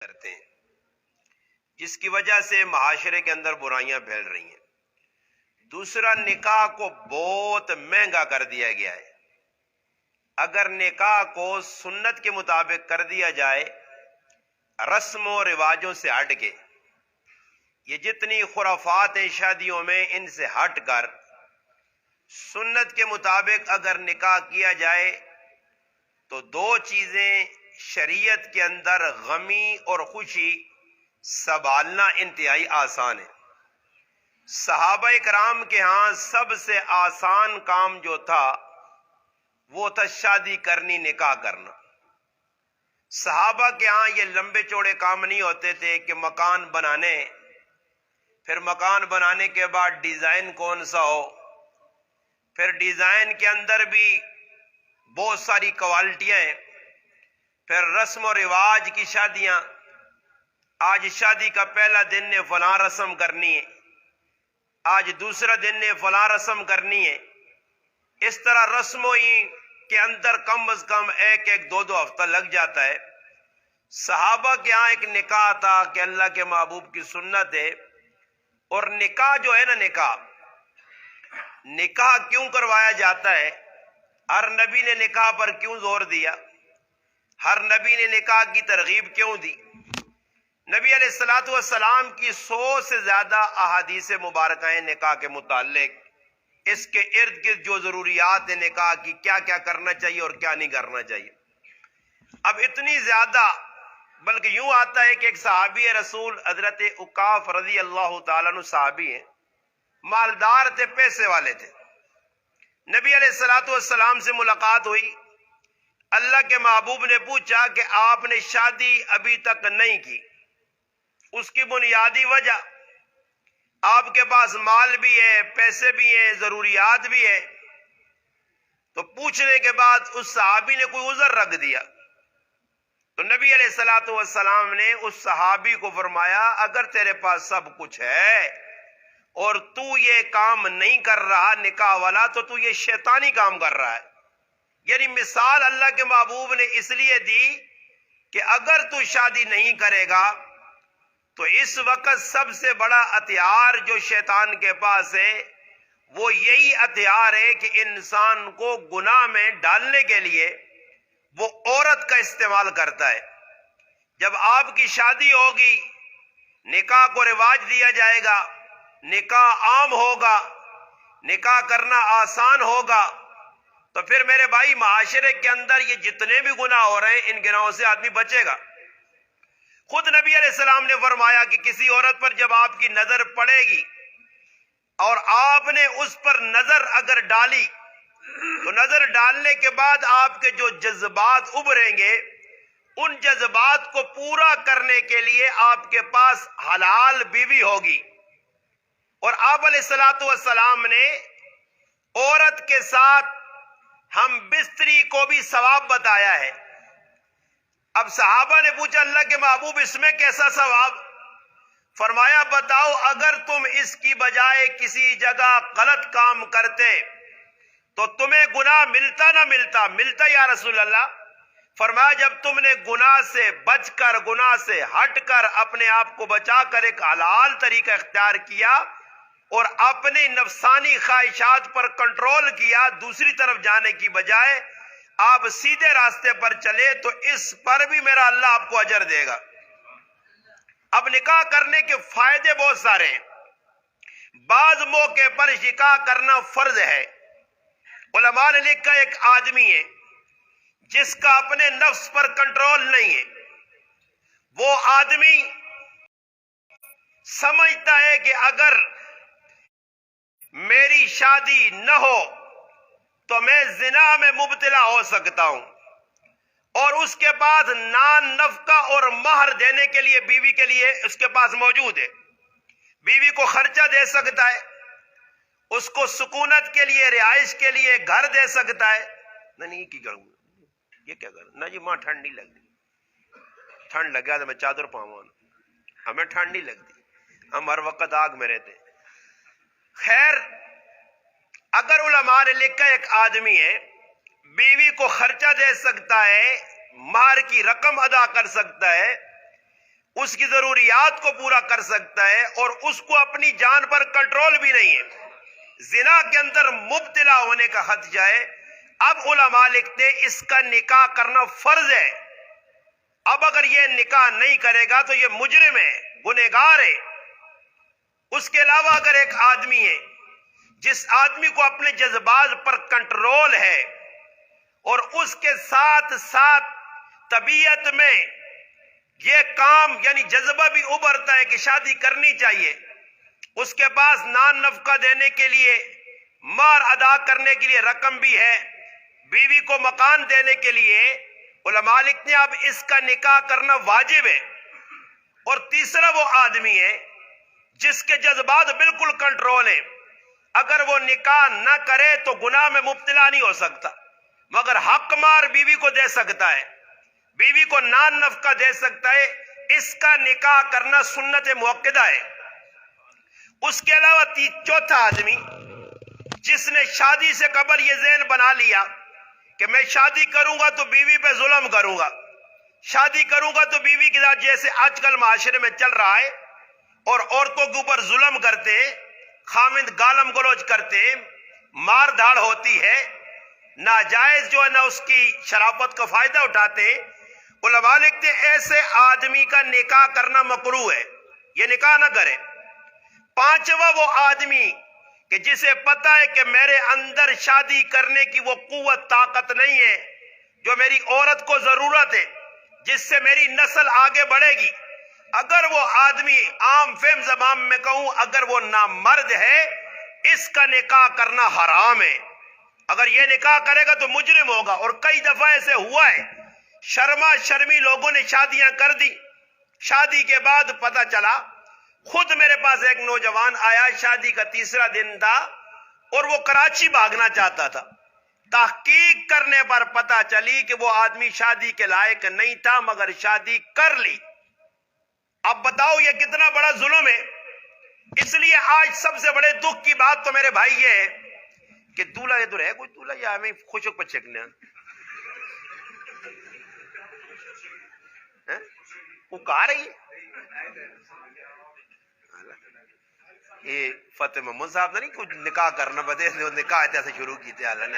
کرتے ہیں، جس کی وجہ سے معاشرے کے اندر برائیاں پھیل رہی ہیں۔ دوسرا، نکاح کو بہت مہنگا کر دیا گیا ہے۔ اگر نکاح کو سنت کے مطابق کر دیا جائے، رسم و رواجوں سے ہٹ کے، یہ جتنی خرافات ہیں شادیوں میں، ان سے ہٹ کر سنت کے مطابق اگر نکاح کیا جائے تو دو چیزیں شریعت کے اندر غمی اور خوشی سنبھالنا انتہائی آسان ہے۔ صحابہ کرام کے ہاں سب سے آسان کام جو تھا وہ تھا شادی کرنی، نکاح کرنا۔ صحابہ کے ہاں یہ لمبے چوڑے کام نہیں ہوتے تھے کہ مکان بنانے، پھر مکان بنانے کے بعد ڈیزائن کون سا ہو، پھر ڈیزائن کے اندر بھی بہت ساری کوالٹیاں ہیں، پھر رسم و رواج کی شادیاں، آج شادی کا پہلا دن نے فلاں رسم کرنی ہے، آج دوسرا دن نے فلاں رسم کرنی ہے۔ اس طرح رسموں ہی کے اندر کم از کم ایک دو ہفتہ لگ جاتا ہے۔ صحابہ کے ہاں ایک نکاح تھا کہ اللہ کے محبوب کی سنت ہے، اور نکاح جو ہے نا، نکاح کیوں کروایا جاتا ہے؟ ہر نبی نے نکاح پر کیوں زور دیا؟ ہر نبی نے نکاح کی ترغیب کیوں دی؟ نبی علیہ الصلوۃ والسلام کی 100 سے زیادہ احادیث مبارکہ ہیں نکاح کے متعلق، اس کے ارد گرد جو ضروریات ہیں نکاح کی، کیا کیا کرنا چاہیے اور کیا نہیں کرنا چاہیے۔ اب اتنی زیادہ، بلکہ یوں آتا ہے کہ ایک صحابی رسول حضرت عکاف رضی اللہ تعالیٰ عنہ صحابی ہیں، مالدار تھے، پیسے والے تھے۔ نبی علیہ الصلوۃ والسلام سے ملاقات ہوئی، اللہ کے محبوب نے پوچھا کہ آپ نے شادی ابھی تک نہیں کی، اس کی بنیادی وجہ، آپ کے پاس مال بھی ہے، پیسے بھی ہیں، ضروریات بھی ہے۔ تو پوچھنے کے بعد اس صحابی نے کوئی عذر رکھ دیا، تو نبی علیہ الصلوۃ والسلام نے اس صحابی کو فرمایا، اگر تیرے پاس سب کچھ ہے اور تو یہ کام نہیں کر رہا نکاح والا، تو یہ شیطانی کام کر رہا ہے۔ یعنی مثال اللہ کے محبوب نے اس لیے دی کہ اگر تو شادی نہیں کرے گا تو اس وقت سب سے بڑا ہتھیار جو شیطان کے پاس ہے وہ یہی ہتھیار ہے کہ انسان کو گناہ میں ڈالنے کے لیے وہ عورت کا استعمال کرتا ہے۔ جب آپ کی شادی ہوگی، نکاح کو رواج دیا جائے گا، نکاح عام ہوگا، نکاح کرنا آسان ہوگا، تو پھر میرے بھائی معاشرے کے اندر یہ جتنے بھی گناہ ہو رہے ہیں ان گناہوں سے آدمی بچے گا۔ خود نبی علیہ السلام نے فرمایا کہ کسی عورت پر جب آپ کی نظر پڑے گی اور آپ نے اس پر نظر اگر ڈالی، تو نظر ڈالنے کے بعد آپ کے جو جذبات ابھریں گے، ان جذبات کو پورا کرنے کے لیے آپ کے پاس حلال بیوی ہوگی۔ اور آپ علیہ الصلوۃ والسلام نے عورت کے ساتھ ہم بستری کو بھی ثواب بتایا ہے۔ اب صحابہ نے پوچھا، اللہ کے محبوب اس میں کیسا ثواب؟ فرمایا، بتاؤ اگر تم اس کی بجائے کسی جگہ غلط کام کرتے تو تمہیں گناہ ملتا نہ ملتا؟ ملتا یا رسول اللہ؟ فرمایا، جب تم نے گناہ سے بچ کر، گناہ سے ہٹ کر اپنے آپ کو بچا کر ایک حلال طریقہ اختیار کیا اور اپنی نفسانی خواہشات پر کنٹرول کیا، دوسری طرف جانے کی بجائے آپ سیدھے راستے پر چلے، تو اس پر بھی میرا اللہ آپ کو اجر دے گا۔ اب نکاح کرنے کے فائدے بہت سارے ہیں۔ بعض موقع پر نکاح کرنا فرض ہے۔ علماء نے لکھا ایک آدمی ہے جس کا اپنے نفس پر کنٹرول نہیں ہے، وہ آدمی سمجھتا ہے کہ اگر میری شادی نہ ہو تو میں زنا میں مبتلا ہو سکتا ہوں، اور اس کے پاس نان نفقہ اور مہر دینے کے لیے بیوی کے لیے اس کے پاس موجود ہے، بیوی کو خرچہ دے سکتا ہے، اس کو سکونت کے لیے، رہائش کے لیے گھر دے سکتا ہے۔ نہیں کی کروں، یہ کیا کروں؟ نہ جی، ماں ٹھنڈ نہیں لگتی، ٹھنڈ لگا تو میں چادر پاؤں، ہمیں ٹھنڈ نہیں لگتی، ہم ہر وقت آگ میں رہتے ہیں۔ خیر، اگر علماء نے لکھا ایک آدمی ہے، بیوی کو خرچہ دے سکتا ہے، مہر کی رقم ادا کر سکتا ہے، اس کی ضروریات کو پورا کر سکتا ہے اور اس کو اپنی جان پر کنٹرول بھی نہیں ہے، زنا کے اندر مبتلا ہونے کا خدشہ ہے، اب علماء لکھتے اس کا نکاح کرنا فرض ہے۔ اب اگر یہ نکاح نہیں کرے گا تو یہ مجرم ہے، گنہگار ہے۔ اس کے علاوہ اگر ایک آدمی ہے جس آدمی کو اپنے جذبات پر کنٹرول ہے اور اس کے ساتھ ساتھ طبیعت میں یہ کام یعنی جذبہ بھی ابھرتا ہے کہ شادی کرنی چاہیے، اس کے پاس نان نفقہ دینے کے لیے، مہر ادا کرنے کے لیے رقم بھی ہے، بیوی کو مکان دینے کے لیے، علماء لکھتے ہیں اب اس کا نکاح کرنا واجب ہے۔ اور تیسرا وہ آدمی ہے جس کے جذبات بالکل کنٹرول ہے، اگر وہ نکاح نہ کرے تو گناہ میں مبتلا نہیں ہو سکتا، مگر حق مار بیوی کو دے سکتا ہے، بیوی کو نان نفقہ دے سکتا ہے، اس کا نکاح کرنا سنت موقدہ ہے۔ اس کے علاوہ چوتھا آدمی جس نے شادی سے قبل یہ ذہن بنا لیا کہ میں شادی کروں گا تو بیوی پہ ظلم کروں گا، شادی کروں گا تو بیوی کے ساتھ جیسے آج کل معاشرے میں چل رہا ہے اور عورتوں کے اوپر ظلم کرتے ہیں، خامند گالم گلوچ کرتے ہیں، مار دھاڑ ہوتی ہے، ناجائز جو ہے نا اس کی شرافت کا فائدہ اٹھاتے ہیں، علماء لکھتے ہیں ایسے آدمی کا نکاح کرنا مکروہ ہے، یہ نکاح نہ کرے۔ پانچواں وہ آدمی کہ جسے پتا ہے کہ میرے اندر شادی کرنے کی وہ قوت طاقت نہیں ہے جو میری عورت کو ضرورت ہے، جس سے میری نسل آگے بڑھے گی، اگر وہ آدمی عام فہم زبان میں کہوں اگر وہ نامرد ہے، اس کا نکاح کرنا حرام ہے۔ اگر یہ نکاح کرے گا تو مجرم ہوگا، اور کئی دفعہ ایسے ہوا ہے، شرما شرمی لوگوں نے شادیاں کر دی، شادی کے بعد پتہ چلا، خود میرے پاس ایک نوجوان آیا، شادی کا تیسرا دن تھا اور وہ کراچی بھاگنا چاہتا تھا، تحقیق کرنے پر پتہ چلی کہ وہ آدمی شادی کے لائق نہیں تھا مگر شادی کر لی۔ اب بتاؤ یہ کتنا بڑا ظلم ہے۔ اس لیے آج سب سے بڑے دکھ کی بات تو میرے بھائی یہ ہے کہ دولہا ادھر ہے، کوئی دولہا یا ہمیں خوشک پر چکنے وہ کہا رہی ہے یہ فتح محمد صاحب نے نہیں کچھ نکاح کرنا بدے نکاح ایسے شروع کی تھے اللہ نے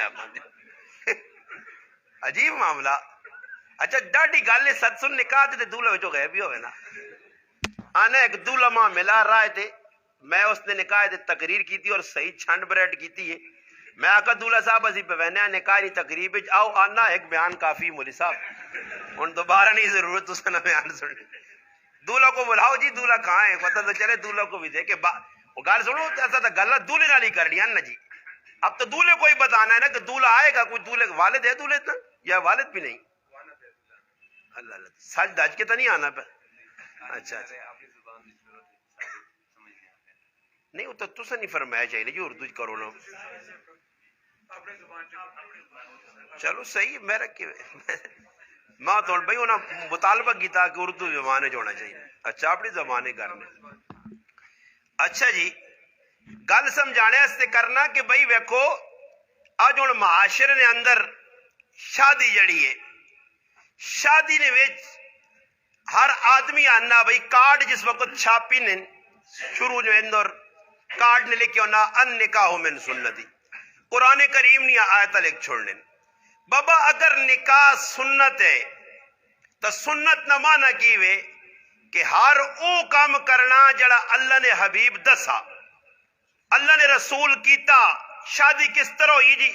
عجیب معاملہ۔ اچھا ڈاڈی گل ہے ست سن نکاح تے دولہا وچوں گئے بھی ہوئے نا، آنے ایک دولہا ماں ملا رہا تھے، میں اس نے نکاح تے تقریر کی تھی اور صحیح چھنڈ بریڈ کی تھی ہے، میں آقا دولہا صاحب اسی پہ وہنے نکاح نہیں تقریب آؤ آنا ایک بیان کافی مولی صاحب ان دوبارہ نہیں ضرورت اس کا بیان سننے، دولہا کو بلاؤ جی دولہا کہاں ہے، پتہ تو چلے دولہا کو بھی دے کہ وہ گال سنو ایسا تھا گلہ دولہے نالی کرنی ہے نا جی، اب تو دولہے کو ہی بتانا ہے نا کہ دولہا آئے گا، کوئی دولہے والد ہے دولہے تھا یا والد بھی نہیں، اللہ اللہ سچ دج کے تو نہیں آنا پہ، اچھا نہیں وہ تو تسا نہیں فرمایا چاہیے جی اردو کرو نا، چلو صحیح میرا ماں تو بھائی انہیں مطالبہ کیتا کہ اردو زبان ہونا چاہیے، اچھا اپنی زبانیں کرنے۔ اچھا جی گل سمجھانے سے کرنا کہ بھائی ویکھو آج ہوں معاشرے نے اندر شادی جڑی ہے، شادی نے وچ ہر آدمی آنا بھائی کارڈ جس وقت چھاپی نے شروع جو اندر کارڈ نے لکھے ہونا ان نکاح من سنتی، قرآن کریم نے آیت لکھ چھوڑنے بابا اگر نکاح سنت ہے تو سنت نہ مانا کیوے کہ ہر او کام کرنا جڑا اللہ نے حبیب دسا، اللہ نے رسول کیتا۔ شادی کس طرح ہوئی جی؟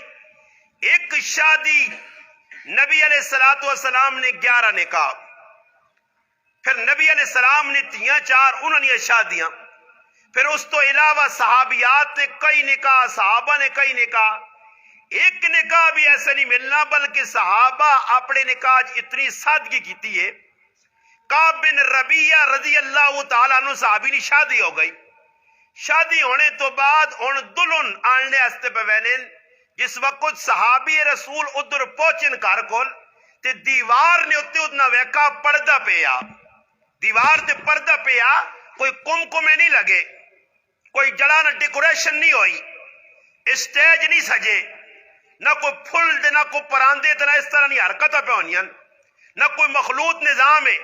ایک شادی نبی علیہ السلام نے 11 نکاح، پھر نبی علیہ السلام نے 3-4 انہوں نے شادیاں، پھر اس تو علاوہ صحابیات نے کئی نکاح، صحابہ نے کئی نکاح، ایک نکاح بھی ایسا نہیں ملنا بلکہ صحابہ اپنے نکاح اتنی سادگی کیتی ہے۔ کعب بن ربیعہ رضی اللہ تعالیٰ عنہ صحابی نے شادی ہو گئی، شادی ہونے تو بعد ان دلہن آنے ہستے پہ وینن جس وقت صحابی رسول ادھر پہنچن گھر کول تے دیوار نے اتنے اتنا ویکھا پردہ پیا، دیوار تے پردہ پیا، کوئی کمکمے نہیں لگے، کوئی جڑانا ڈیکوریشن نہیں ہوئی، اسٹیج نہیں سجے، نہ کوئی پھل دے نہ کوئی پراندے تے نہ اس طرح نہیں حرکتیں پہ ہونیاں، نہ کوئی مخلوط نظام ہے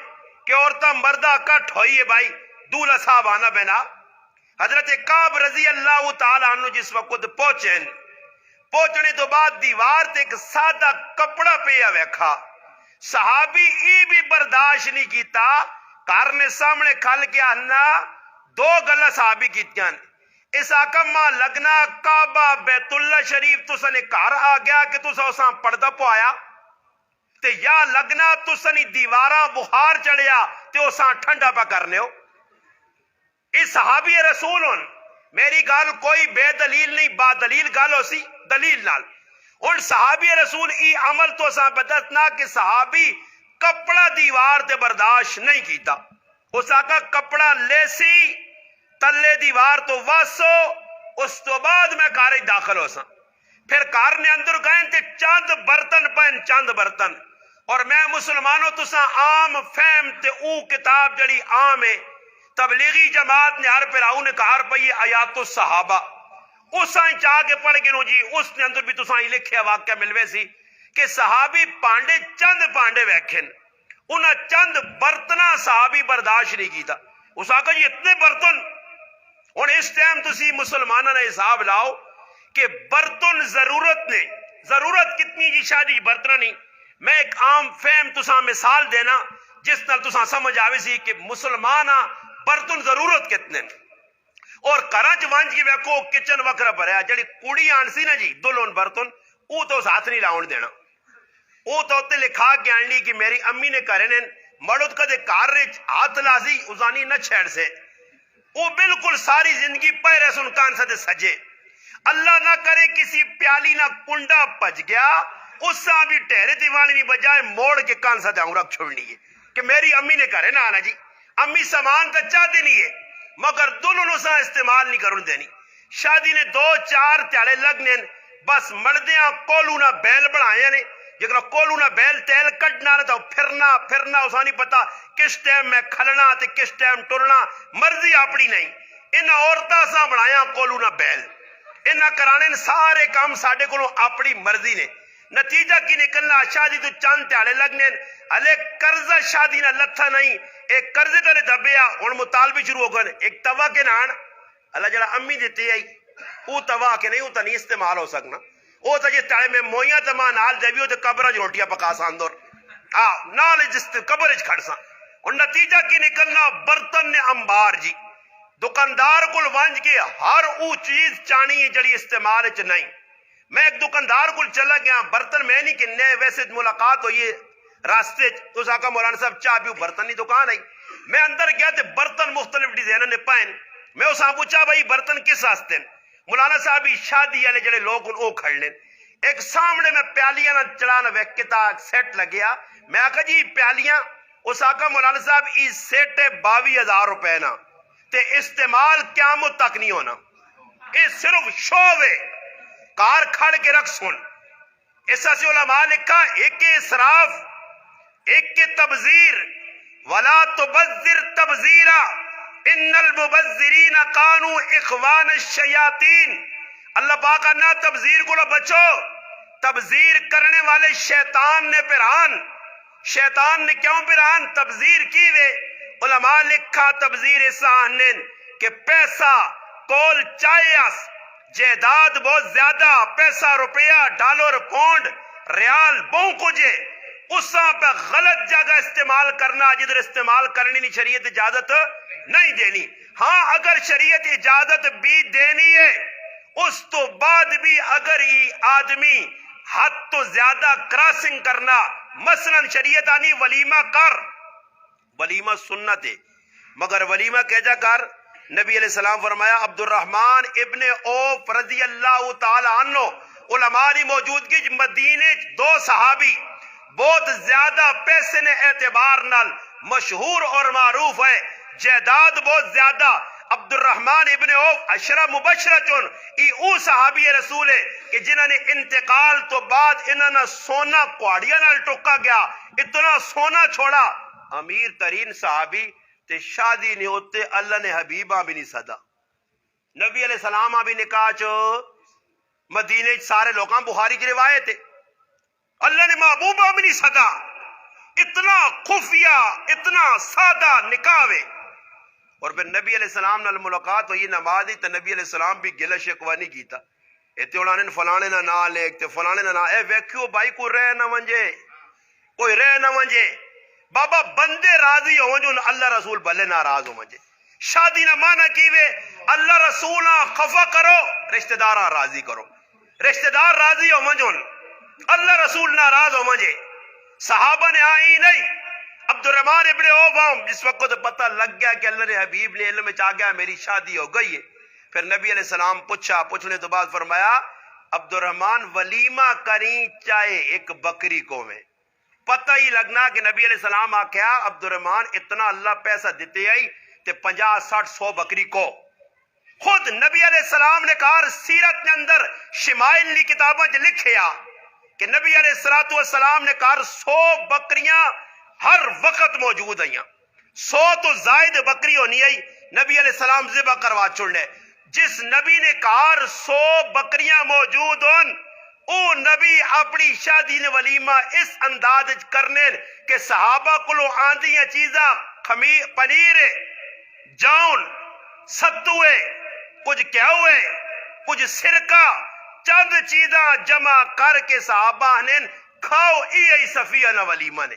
کہ عورتہ مردہ کٹ ہوئی ہے بھائی دولہ صاحب آنا بنا. حضرت کعب رضی اللہ تعالیٰ عنہ جس وقت پہنچنے تو بعد دیوار تے ایک سادہ کپڑا پیا ویکھا. صحابی ای بھی برداشت نہیں کیتا, گھر نے سامنے کھل کے آنا دو گلا صحابی کیتیاں. اس آکم ماں لگنا کعبہ بیت اللہ شریف تسا نے گھر آ گیا کہ تسا اساں پردہ پوایا, تے یا لگنا تسا نے دیواراں بخار چڑھیا تے اساں ٹھنڈا پا کرنے ہو. اس صحابی رسول ہن میری گل کوئی بے دلیل نہیں, با دلیل گل ہو سی دلیل نال. ہن صحابی رسول ای عمل تو اساں بدتنا کہ صحابی کپڑا دیوار تے برداشت نہیں کیتا. اس آقا کپڑا لے سی تلے دیوار تو واسو, اس تو بعد میں گھر داخل ہو سا. پھر گھر نے اندر گئے تے چند برتن پہن چند برتن. اور میں مسلمانوں تساں عام فہم تے او کتاب جڑی عام ہے تبلیغی جماعت نے ہر پھر آؤں نے کہا پئی آیات الصحابہ اساں چاہ کے پڑھ کے نو جی اس نے اندر بھی تساں ہی لکھیا واقعہ ملوے سی کہ صحابی پانڈے چند پانڈے ویکھن انہاں چند برتنا صحابی برداشت نہیں کیتا. اس آقا جی اتنے برتن. اور اس ٹائم تسی مسلمانوں نے حساب لاؤ کہ برتن ضرورت نے, ضرورت کتنی جی شادی برتن نہیں. میں ایک عام فہم تساں مثال دینا جس نال تساں سمجھ آوے سی کہ مسلمانہ برتن ضرورت کتنے. اور کرچ وانج کی ویکو کچن وکرا بھریا جڑی کڑی آن سی نا جی دلہن برتن او تو ہاتھ نہیں لاؤن دینا. او تو تے لکھا کے آنی کہ میری امی نے کرے نے مرد کدے کار رچ ہاتھ لازی ازانی نہ چھیڑ سے. وہ بالکل ساری زندگی پہرے سن کان سے سجے. اللہ نہ کرے کسی پیالی نہ کنڈا پج گیا اس سے بھی ٹہرے دیوالی بھی بجائے موڑ کے کان سے جاؤں رکھ چھوڑنی ہے کہ میری امی نے کرے نا آنا جی. امی سامان تو چاہ دینی ہے مگر دونوں سا استعمال نہیں کرن دینی. شادی نے 2-4 تیالے لگنے بس مردیاں کولو نہ بیل بڑھائے نے جگر کولو نہ بیل تیل کٹنا نہ تو پھرنا اسا نہیں پتا کس ٹائم میں کھلنا تے کس ٹائم ٹرنا مرضی اپنی نہیں. ان عورتاں سا بنایا کولو نہ بیل انہاں کرانے سارے کام ساڈے کولوں اپنی مرضی نے. نتیجہ کی نکلنا شادی تو چند تیالے لگنے ہلے قرضہ شادی نہ لتھا نہیں ایک قرضے تے دبیا ہن مطالبے شروع ہو گئے. ایک توا کے نان اللہ جڑا امی دیتی آئی او توا کے نہیں او تا نہیں استعمال ہو سکنا. او تا جس تاڑے میں مویاں تما نال دیویو تے قبر وچ روٹیاں پکا سان دور نال جس قبر وچ کھڑ سان. اور نتیجہ کی نکلنا برتن نے انبار جی دکاندار کول ونج کے ہر او چیز چانی ہے جڑی استعمال وچ نہیں. میں ایک دکاندار کول چلا گیا برتن میں نہیں کنے ویسے ملاقات ہوئی ہے راستے تو ساکا مولانا صاحب چاہ بھی برتن کی دکان آئی. میں اندر گیا تے برتن مختلف ڈیزائن نے پائن. میں اسا پوچھا بھائی برتن کس واسطے؟ مولانا صاحب شادی والے جڑے لوگ او کھڑ لین. ایک سامنے میں پیالیاں نہ چلانا ویک کے تا سیٹ لگیا. میں آکھا جی پیالیاں اس آکھا مولانا صاحب ای سیٹ 22,000 روپے نا تے استعمال قیامت تک نہیں ہونا. اے صرف شو ہے کار کھڑ کے رکھ سن. ایسا سے علماء لکھا ایک کے اسراف ایک کے تبذیر ولا تبذر تبذیرا ان المبذرین کانوا اخوان الشیاطین. اللہ پاک نہ تبذیر کو بچو, تبذیر کرنے والے شیطان نے پران. شیطان نے کیوں پران تبذیر کی وے؟ علماء لکھا تبذیر ایسا آنن کہ پیسہ کول چایس جائیداد بہت زیادہ پیسہ روپیہ ڈالر پونڈ ریال بہوں کجے اسا پہ غلط جگہ استعمال کرنا جدھر استعمال کرنی نہیں شریعت اجازت نہیں دینی. ہاں اگر شریعت اجازت بھی دینی ہے اس تو بعد بھی اگر یہ آدمی حد تو زیادہ کراسنگ کرنا مثلا شریعت آنی ولیمہ کر ولیمہ سنت ہے مگر ولیمہ کہجا کر. نبی علیہ السلام فرمایا عبد الرحمن ابن عوف رضی اللہ تعالی عنہ علماء کی موجودگی مدینے 2 صحابی بہت زیادہ پیسے نے اعتبار نال مشہور اور معروف ہے جائیداد بہت زیادہ. عبد الرحمن ابن عوف عشرہ مبشرہ چون ای او صحابی رسول ہے کہ جنہوں نے انتقال تو بعد انہوں نے سونا کوڑیا نال ٹکا گیا اتنا سونا چھوڑا. امیر ترین صحابی تے شادی نہیں ہوتے اللہ نے حبیبہ بھی نہیں صدا. نبی علیہ السلام بھی نکاح چو مدینے سارے لوگاں بخاری کی روایت ہے اللہ نے محبوبہ بھی نہیں صدا. اتنا خفیہ اتنا سادہ نکاح وے. اور پھر نبی علیہ السلام نال ملاقات ہوئی نماز دی تے نبی علیہ السلام بھی گلہ شکوا نہیں کیتا. اتنے انہوں نے فلانے نہ نا لے تے فلانے نہ نا اے ویکھیو بھائی کو رہ نہ ونجے کوئی رہ نہ ونجے. بابا بندے راضی ہو جو اللہ رسول بھلے ناراض ہو ونجے. شادی نہ مانا کیوے اللہ رسول خفا کرو رشتہ دار راضی کرو. رشتہ دار راضی ہو ونجن اللہ رسول ناراض ہو ونجے. صحابہ نے آئی نہیں. عبد الرحمن ابن عوف جس وقت تو پتہ لگ گیا کہ اللہ نے حبیب نے علم چاہ گیا میری شادی ہو گئی ہے. پھر نبی علیہ السلام پوچھنے تو بعد فرمایا عبد الرحمن ولیمہ کریں چاہے ایک بکری کو میں. پتہ ہی لگنا کہ نبی علیہ السلام آکھیا عبد الرحمن اتنا اللہ پیسہ دیتے آئی تے 50-60-100 بکری کو. خود نبی علیہ السلام نے کہا سیرت کے اندر شمائل لی کتابوں جو لکھیا کہ نبی علیہ السلام نے کہا 100 بکریاں ہر وقت موجود ہیں. 100 تو زائد بکری ہونی آئی نبی علیہ السلام ذبح کروا چھوڑنے. جس نبی نے کہا 100 بکریاں موجود ہوں او نبی اپنی شادی نے ولیمہ اس انداز کرنے کہ صحابہ کو آندیاں چیزاں خمیر پنیر جاؤن ستوے کچھ کیا ہوئے کچھ سرکہ چند چیزاں جمع کر کے صحابہ نے کھاؤ ای صفیہ نہ ولیمہ نے.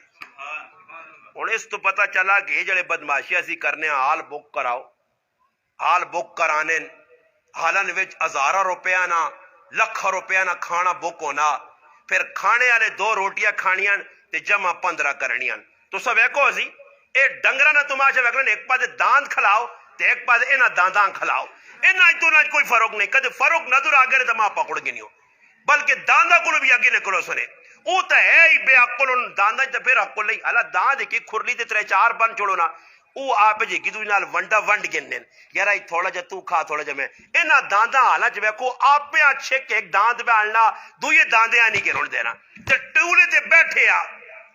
اور اس تو پتہ چلا کہ یہ جڑے بدماشی اسی کرنے حال بک کراؤ حال بک کرانے حالن وچ 1000 روپیہ نہ لکھ روپیہ نہ کھانا بک ہونا. پھر کھانے والے 2 روٹیاں کھانیاں تے جمع 15 کرنیاں. تو سب ایکو سی اے ڈنگرا نہ تماشا ویکھنا ایک پاسے داند کھلاؤ تے ایک پاسے انہاں دانداں کھلاؤ. انہاں تو نہ کوئی فرق نہیں. کدے فرق نظر آگے تے ماں پکڑ کے نہیں ہو بلکہ داندا کو بھی آگے نکلو سنے. او تے ہے ہی بے عقل داندا تے پھر عقل نہیں. اللہ داند کی کھرلی تے 3-4 بن چھوڑو نا او آپ جی کی تو نال ونڈا ونڈ گنن یار ای تھوڑا جا تو کھا تھوڑا جا میں انہاں داندا حالا چ ویکھو آپ اچھے کہ ایک داند بیالنا دوئے داندیاں نہیں گرون دینا تے ٹولے تے بیٹھے آ.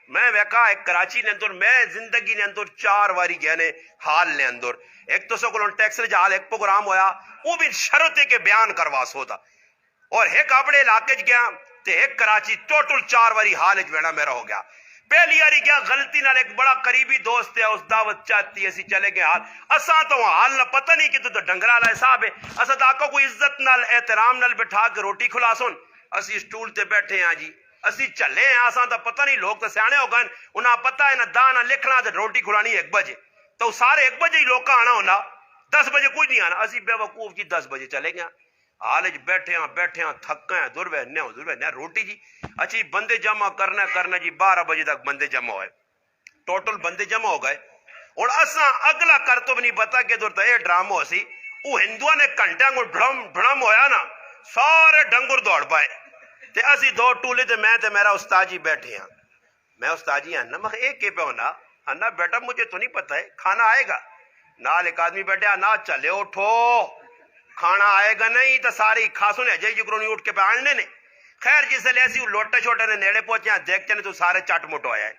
میں ویکھا ایک کراچی نے اندر میں زندگی نے اندر 4 واری گئے نے حال نے اندر. ایک تو سو کولون ٹیکس جال ایک پروگرام ہویا وہ بھی شرط ہے کہ بیان کروا سو تھا. اور ایک اپنے علاقے چ گیا تے ایک کراچی ٹوٹل 4 واری حال وچ ویڑا میرا ہو گیا. پہلی باری گیا غلطی نال ایک بڑا قریبی دوست ہے اس دعوت چاہتی اسی چلے گئے حال اساں تو حال نہ پتہ نہیں کہ تو ڈنگرا والا حساب ہے. اساں تو آکو کوئی عزت نال احترام نال بٹھا کے روٹی کھلا سن اسی سٹول تے بیٹھے ہیں جی اسی چلے ہیں. اساں تو پتہ نہیں لوگ تو سیانے ہو گئے انہاں پتہ ہے نہ دانا لکھنا تے روٹی کھلانی 1 بجے تو سارے 1 بجے ہی لوگ آنا ہونا 10 بجے کچھ نہیں آنا. اسی بے وقوف جی 10 بجے چلے گئے حال بیٹھے ہیں تھکے ہیں دور بہنے روٹی جی اچھی بندے جمع کرنا جی 12 بجے تک بندے جمع ہوئے ٹوٹل بندے جمع ہو گئے. اور اساں اگلا کر تو بھی نہیں پتا کہ دور یہ ڈرامو سی وہ ہندوؤں نے گھنٹے کو ڈھڑم ہویا نا سارے ڈنگر دوڑ پائے تے اسی 2 ٹولے تے میں تے میرا استاد جی بیٹھے ہیں. میں استاد جی آنا میں ایک کے پہ ہونا آنا بیٹا مجھے تو نہیں پتا ہے کھانا آئے گا. نال ایک آدمی بیٹھے آنا چلے اٹھو کھانا آئے گا نہیں تو ساری کھاسوں نے اجے جگروں نہیں اٹھ کے پہ آنے نے. خیر جس لے اسی لوٹے چھوٹے نے نیڑے پہنچے دیکھتے نے تو سارے چٹ مٹ ہویا ہے.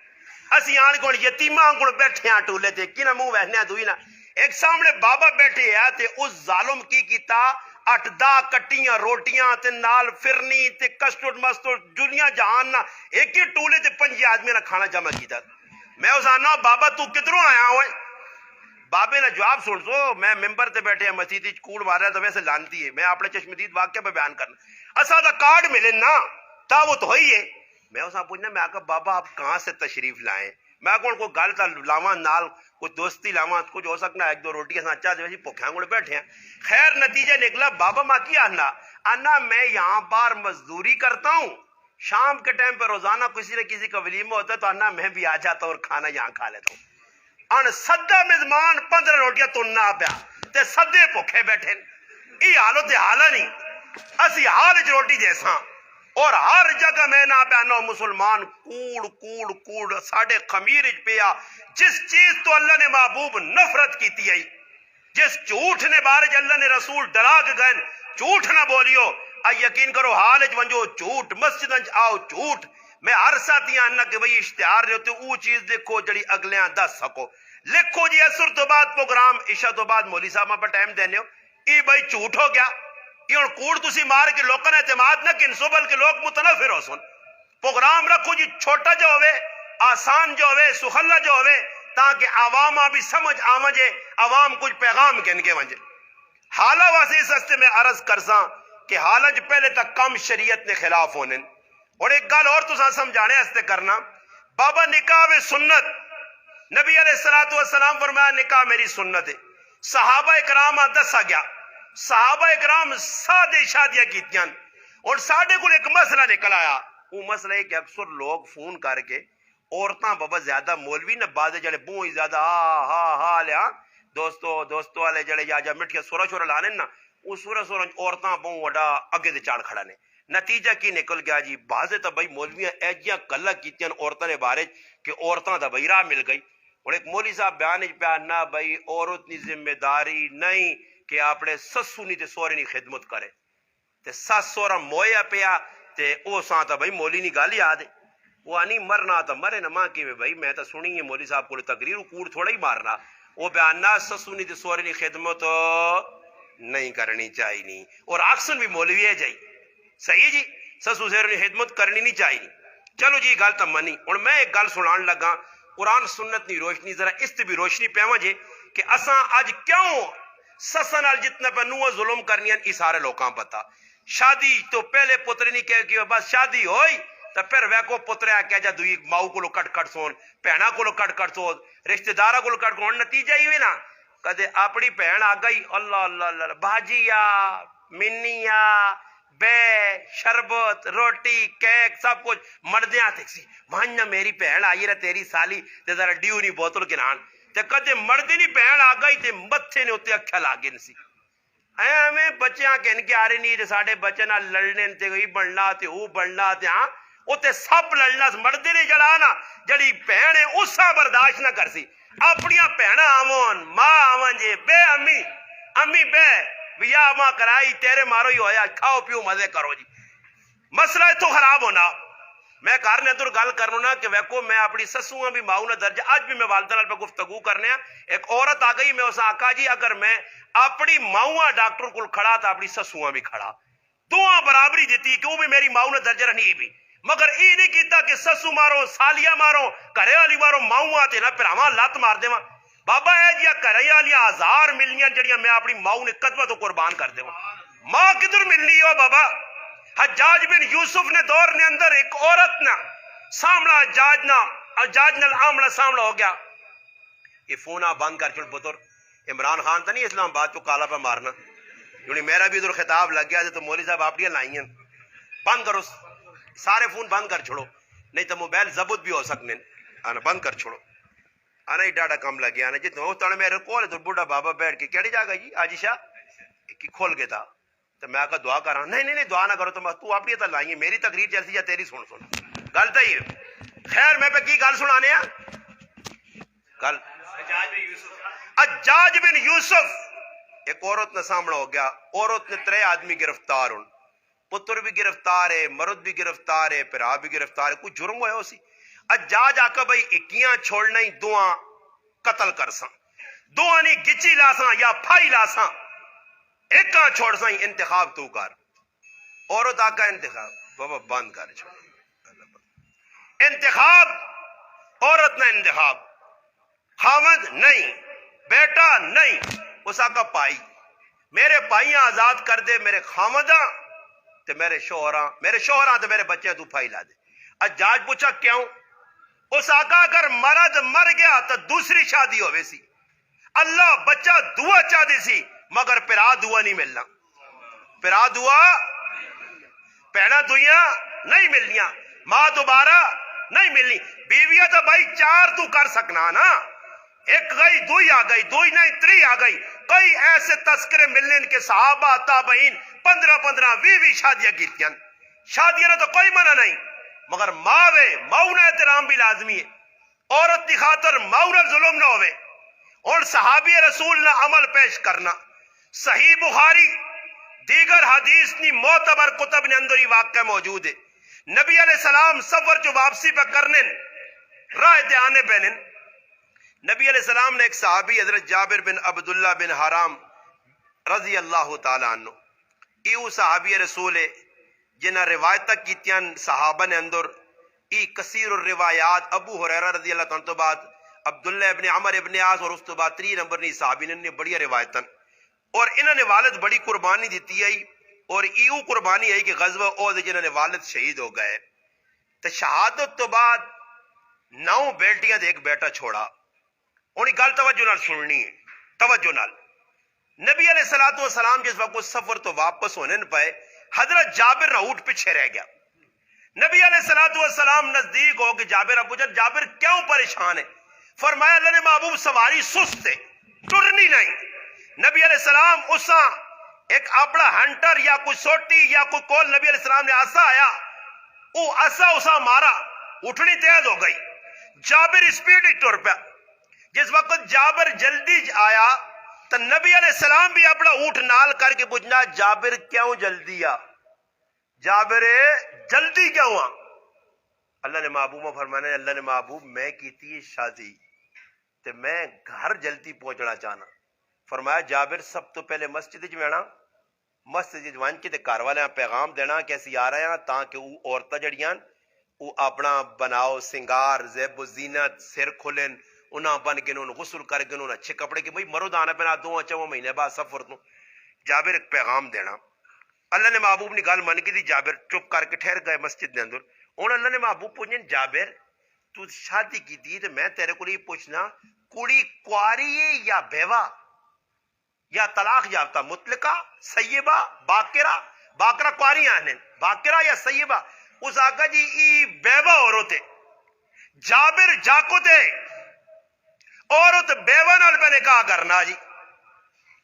اسی آن کو یتیماں کو بیٹھے ہیں ٹولے تے کی نہ منہ وہنے دوئی نہ ایک سامنے بابا بیٹھے ہیں تے اس ظالم کی کیتا 8-10 کٹیاں روٹیاں تے نال فرنی تے کسٹرڈ مسترڈ دنیا جہان نہ ایک ہی ٹولے تے 5 آدمی نہ کھانا جمع کیتا. میں اس آنا بابا تو کدھروں آیا ہوئے بابے نے جواب سن سو میں ممبر تے بیٹھے ہیں مسجد کوڑ مار رہا تو ویسے لانتی ہے میں اپنے چشمدید واقعہ پہ بیان کرنا اسا دا کارڈ ملے نا دعوت ہوئی ہے. میں اسا پوچھنا میں آکا بابا آپ کہاں سے تشریف لائیں میں کون کو گل تا لاواں نال کوئی دوستی لاواں کچھ ہو سکنا 1-2 روٹیاں ساتھ چاہ دے بھوکھیاں گڑ بیٹھے ہیں. خیر نتیجہ نکلا بابا ماں کی آنا میں یہاں پر مزدوری کرتا ہوں شام کے ٹائم پہ روزانہ کسی نہ کسی کا ولیمہ ہوتا ہے تو آنا میں بھی آ جاتا ہوں اور کھانا یہاں کھا لیتا ہوں. ان سدا مزمان 15 روٹیاں تننا پیا تے سدے بھوکھے بیٹھے ای حالت حالا نہیں اسی حال روٹی جیسا اور ہر جگہ میں نہ پہنو مسلمان کوڑ ساڑھے خمیر پیا جس چیز تو اللہ نے محبوب نفرت کیتی ہے جس جھوٹ نے بارج اللہ نے رسول ڈرا کے گئے جھوٹ نہ بولیو یقین کرو حال ونجو جھوٹ مسجد آؤ جھوٹ میں ہر ساتھی آنا کہ بھئی اشتہار رہے ہوتے وہ چیز دیکھو جڑی اگلیاں دس سکو لکھو جی اثر تو بعد پروگرام عشاء تو بعد مولی صاحب پر ٹائم دینے ہو ای بھئی جھوٹ ہو گیا یہ اور کوڑ تسی مار کے لوگوں نے اعتماد نہ کنسو بلکہ لوگ متنفر ہو سن پروگرام رکھو جی چھوٹا جو ہوئے آسان جو ہوئے سخلا جو ہوئے تاکہ عوام بھی سمجھ آمجے عوام کچھ پیغام کن کے ونجے حالہ واسے اس ہستے میں عرض کرساں کہ حالہ جو پہلے تک کم شریعت نے خلاف ہونے اور ایک گل اور تو سمجھانے ہستے کرنا بابا نکاح و سنت نبی علیہ السلام فرمایا نکاح میری سنت ہے صحابہ اکرام دسا گیا صحابہ اکرام سادے شادیاں کیتیاں اور ساڑھے کو ایک مسئلہ نکل آیا وہ مسئلہ ہے کہ اکثر لوگ فون کر کے عورتاں بابا زیادہ مولوی نہ بازے جڑے بوئی زیادہ ہا لیا دوستو والے جڑے جا مٹھیا سورا شورا لانے نا وہ سورا عورتاں بوں وڈا اگے دے چاڑ کھڑا نے نتیجہ کی نکل گیا جی بازے تو بھائی مولویاں ایجیاں گلاں کیتیاں عورتاں نے بارے کہ عورتاں دا بھائی راہ مل گئی اور ایک مولوی صاحب بیان پیا نہ بھائی عورت نی ذمہ داری نہیں کہ اپنے سسو نی تے سورے نی خدمت کرے تے سس سورا مویا پیا تے او ساں تا بھائی مولوی نی گل یاد ہے وہ آنی مرنا تا مرے نہ ماں کی بھائی میں تا سنی ہے مولوی صاحب کو تقریر کوڑ تھوڑا ہی مارنا وہ بیان نہ سسو نی تے سورے نی خدمت نہیں کرنی چاہیے نہیں اور اکثر بھی مولوی ہے جائی صحیح جی سسو سورے نی خدمت کرنی نہیں چاہیے چلو جی گل تو منی اور میں ایک گل سنان لگا قرآن سنت نی روشنی ذرا اس تے بھی روشنی پیوا جے کہ اساں اج کیوں سسن نال جتنا پہ نو ظلم کرنیاں ای سارے لوکاں پتا شادی تو پہلے پتر نہیں کہ بس شادی ہوئی تو پھر ویکو پتریا کہہ جا دوئی ماؤ کو کٹ سون بہنا کو کٹ سون رشتہ دارا کو کٹ کون نتیجہ ہی ہوئی نا کدے اپنی بہن آ گئی اللہ اللہ اللہ بھاجیا منیا بے شربت روٹی کیک سب کچھ مردیاں تک سی وہاں میری بہن آئی رہا تیری سالی تے ذرا ڈیو نہیں بوتل کنان تے کدے مردی نہیں بہن آ گئی تے متھے نے اتنے اکھا لاگے نسی ہمیں بچیاں کہن کے آ رہے نہیں تے ساڑھے بچے نہ لڑنے تے وہی بڑھنا تے وہ بڑھنا تے ہاں اتنے سب لڑنا مردی نے جڑا نا جڑی بہن ہے اسا برداشت نہ کر سی اپنیاں بہنا آون ماں آون جے بے امی بے بیا ماں کرائی تیرے مارو ہی ہویا کھاؤ پیو مزے کرو جی مسئلہ تو خراب ہونا میں گھر نے اندر گل کرنوں نا کہ ویکو میں اپنی سسوں بھی ماؤں نہ درجہ آج بھی میں والدہ نال پہ گفتگو کرنے ایک عورت آ گئی میں اسا آکھا جی اگر میں اپنی ماؤں ڈاکٹر کو کھڑا تا اپنی سسوں بھی کھڑا دعا برابری دیتی کہ وہ بھی میری ماؤں نہ درجہ رہنی بھی مگر ای نہیں کیتا کہ سسو مارو سالیا مارو گھرے والی مارو ماؤں آتے نا پھراواں لت مار دیواں بابا اے جیا گھرے والیاں ہزار ملنیاں جڑیاں میں اپنی ماؤں نے قدمہ تو قربان کر دیواں ماں کدھر ملنی ہو بابا حجاج بن یوسف نے دور نے اندر ایک عورت نا سامنا حجاج نال آمنا سامنا ہو گیا یہ فون آپ بند کر چھوڑ پتر عمران خان تا نہیں اسلام آباد کو کالا پہ مارنا یعنی میرا بھی ادھر خطاب لگ گیا تو مولوی صاحب آپ لائیں بند کرو سارے فون بند کر چھوڑو نہیں تو موبائل ضبط بھی ہو سکنے آنا بند کر چھوڑو آنا ہی ڈاٹا کم لگ گیا آنا جی تو تڑے میرے کول تو بوڑھا بابا بیٹھ کے کیڑی جا گئی آجی شاہ کی کھول کے تھا تو میں آکا دعا کر رہا ہوں نہیں دعا نہ کرو تو اپنی تا لائیں میری تقریر چلتی یا تیری سن غلط ہی خیر میں پہ کی گل سنانے کل حجاج بن یوسف ایک عورت نے سامنا ہو گیا عورت نے 3 آدمی گرفتار ہوں پتر بھی گرفتار ہے مرد بھی گرفتار ہے پھرا بھی گرفتار ہے کوئی جرم ہویا اسی حجاج آکا بھائی اکیاں چھوڑنا ہی دعا قتل کر ساں دعا نہیں گچی لاساں یا پھائی لاساں ایک چھوڑ ساں انتخاب تو کر عورت آکا انتخاب بابا بند کر چھوڑ انتخاب عورت نہ انتخاب خامد نہیں بیٹا نہیں اس آکا پائی میرے پائیاں آزاد کر دے میرے خامداں تے میرے شوہراں تے میرے بچے تو پھائی لا دے حجاج پوچھا کیوں اس آقا اگر مرد مر گیا تو دوسری شادی ہوئے سی اللہ بچہ دعا چاہ دی سی مگر پھرا دعا نہیں ملنا پھرا دعا پہنا دعا نہیں ملنیاں ماں دوبارہ نہیں ملنی بیویاں تو بھائی 4 تو کر سکنا نا ایک گئی دوئی آ گئی دوئی نہیں 3 آ گئی کئی ایسے تذکرے ملنے ان کے صحابہ تابعین 15 20 شادیاں کیتیاں شادیاں نہ تو کوئی منع نہیں مگر ماؤں احترام بھی لازمی ہے عورت کی خاطر ماؤں ظلم نہ ہوئے اور صحابی رسول نہ عمل پیش کرنا صحیح بخاری دیگر حدیث نی معتبر کتب نے اندر ہی واقعہ موجود ہے نبی علیہ السلام سفر جو واپسی پہ کرنے راہ دہانے پہنن نبی علیہ السلام نے ایک صحابی حضرت جابر بن عبداللہ بن حرام رضی اللہ تعالیٰ عنہ ایو صحابی رسول ہے جنہ روایت تک کیتیاں صحابہ نے اندر ای کثیر الروایات ابو ہریرہ رضی اللہ تعالیٰ تو بعد عبداللہ ابن عمر ابن عاص اور اس تو بعد 3 نمبر نی صحابی نے بڑی روایتن اور انہوں نے والد بڑی قربانی دیتی ہے اور ایو قربانی ہے کہ غزوہ احد جنہوں نے والد شہید ہو گئے تو شہادت تو بعد 9 بیٹیاں دے ایک بیٹا چھوڑا. انہیں گل توجہ نال سننی ہے توجہ نال. نبی علیہ الصلوۃ والسلام جس وقت سفر تو واپس ہونے نہ پائے حضرت جابر نہ اٹھ پیچھے رہ گیا. نبی علیہ الصلوۃ والسلام نزدیک ہو کہ جابر ابو جل جابر کیوں پریشان ہے؟ فرمایا اللہ نے محبوب سواری سست ہے ٹرنی نہیں. نبی علیہ السلام اسا ایک اپنا ہنٹر یا کوئی سوٹی یا کوئی کول نبی علیہ السلام نے آسا آیا وہ آسا اسا مارا اٹھنی تیز ہو گئی. جابر اسپیڈ ہی ٹر پیا. جس وقت جابر جلدی آیا تو نبی علیہ السلام بھی اپنا اونٹ نال کر کے پوچھنا جابر کیوں جلدی آ جابر جلدی کیوں آ؟ اللہ نے محبوب فرمانا اللہ نے محبوب میں کیتی شادی تے میں گھر جلدی پہنچنا چاہنا. فرمایا جابر سب تو پہلے مسجد جانا مسجد جوان کے گھر والے پیغام دینا کہ اسی آ رہے ہیں تاکہ وہ عورتیں جڑیاں وہ اپنا بناؤ سنگار زیب و زینت سر کھولن انہاں بن کے انہوں غسل کر کے انہوں اچھے کپڑے کے بھائی مرد آنا پہنا 2 مہینے بعد سفر تو جابر ایک پیغام دینا. اللہ نے محبوب نے گل من کی تھی. جابر چپ کر کے ٹھہر گئے مسجد کے اندر. ہوں اللہ نے محبوب پوچھیں جابر تو شادی کی تھی تو میں تیرے کو یہ پوچھنا کڑی کواری ہے یا بیوہ یا طلاق یافتہ مطلقہ سیبہ باقرہ باقرہ کواری آنے باقرہ یا سیبہ اس آقا جی ای بیوہ عورت ہے. جابر جاکو تے عورت بیوہ نال پہ نکاح کرنا جی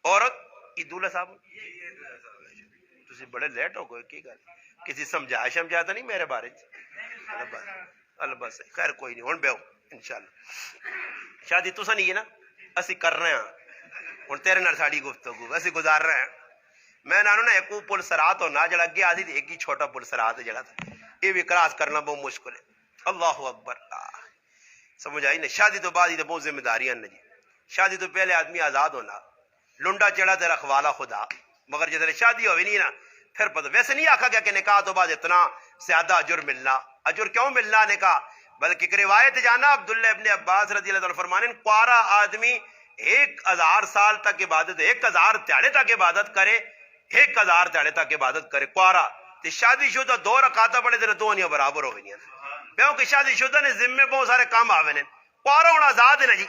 عورت ای دولہ صاحب تسی بڑے لیٹ ہو گئے کی گل کسی سمجھایا تو نہیں میرے بارے البس خیر کوئی نہیں ہوں بیو انشاءاللہ شادی تسا نہیں ہے نا اسی کر رہے ہیں ہوں تیرے نال ساڑی گفتگو اسی گزار رہے ہیں. میں نانو نا ایک پل سرات ہونا جڑا اگے آدھی تھی ایک ہی چھوٹا پل سرات ہے جڑا تھا یہ بھی کراس کرنا بہت مشکل ہے. اللہ اکبر سمجھ آئی نا. شادی تو بعد ہی تو بہت ذمہ داریاں جی. شادی تو پہلے آدمی آزاد ہونا لنڈا چڑھا تیرا رکھوالا خدا مگر جدھر شادی ہوئی نہیں نا پھر پتہ ویسے نہیں آکھا گیا کہ نکاح تو بعد اتنا زیادہ اجر ملنا. اجر کیوں ملنا نکاح بلکہ ایک روایت جانا عبداللہ ابن عباس رضی اللہ عنہ فرمانے کوارا آدمی 1000 سال تک عبادت 1000 تیاڑے تک عبادت کرے 1000 تیاڑے تک عبادت کرے کوارا تے شادی شدہ 2 رکعتاں پڑھے تے دونوں برابر ہو گئی. کیونکہ شادی شدہ نے ذمے بہت سارے کام آوے نے کوارا ہوں آزاد ہے نا جی.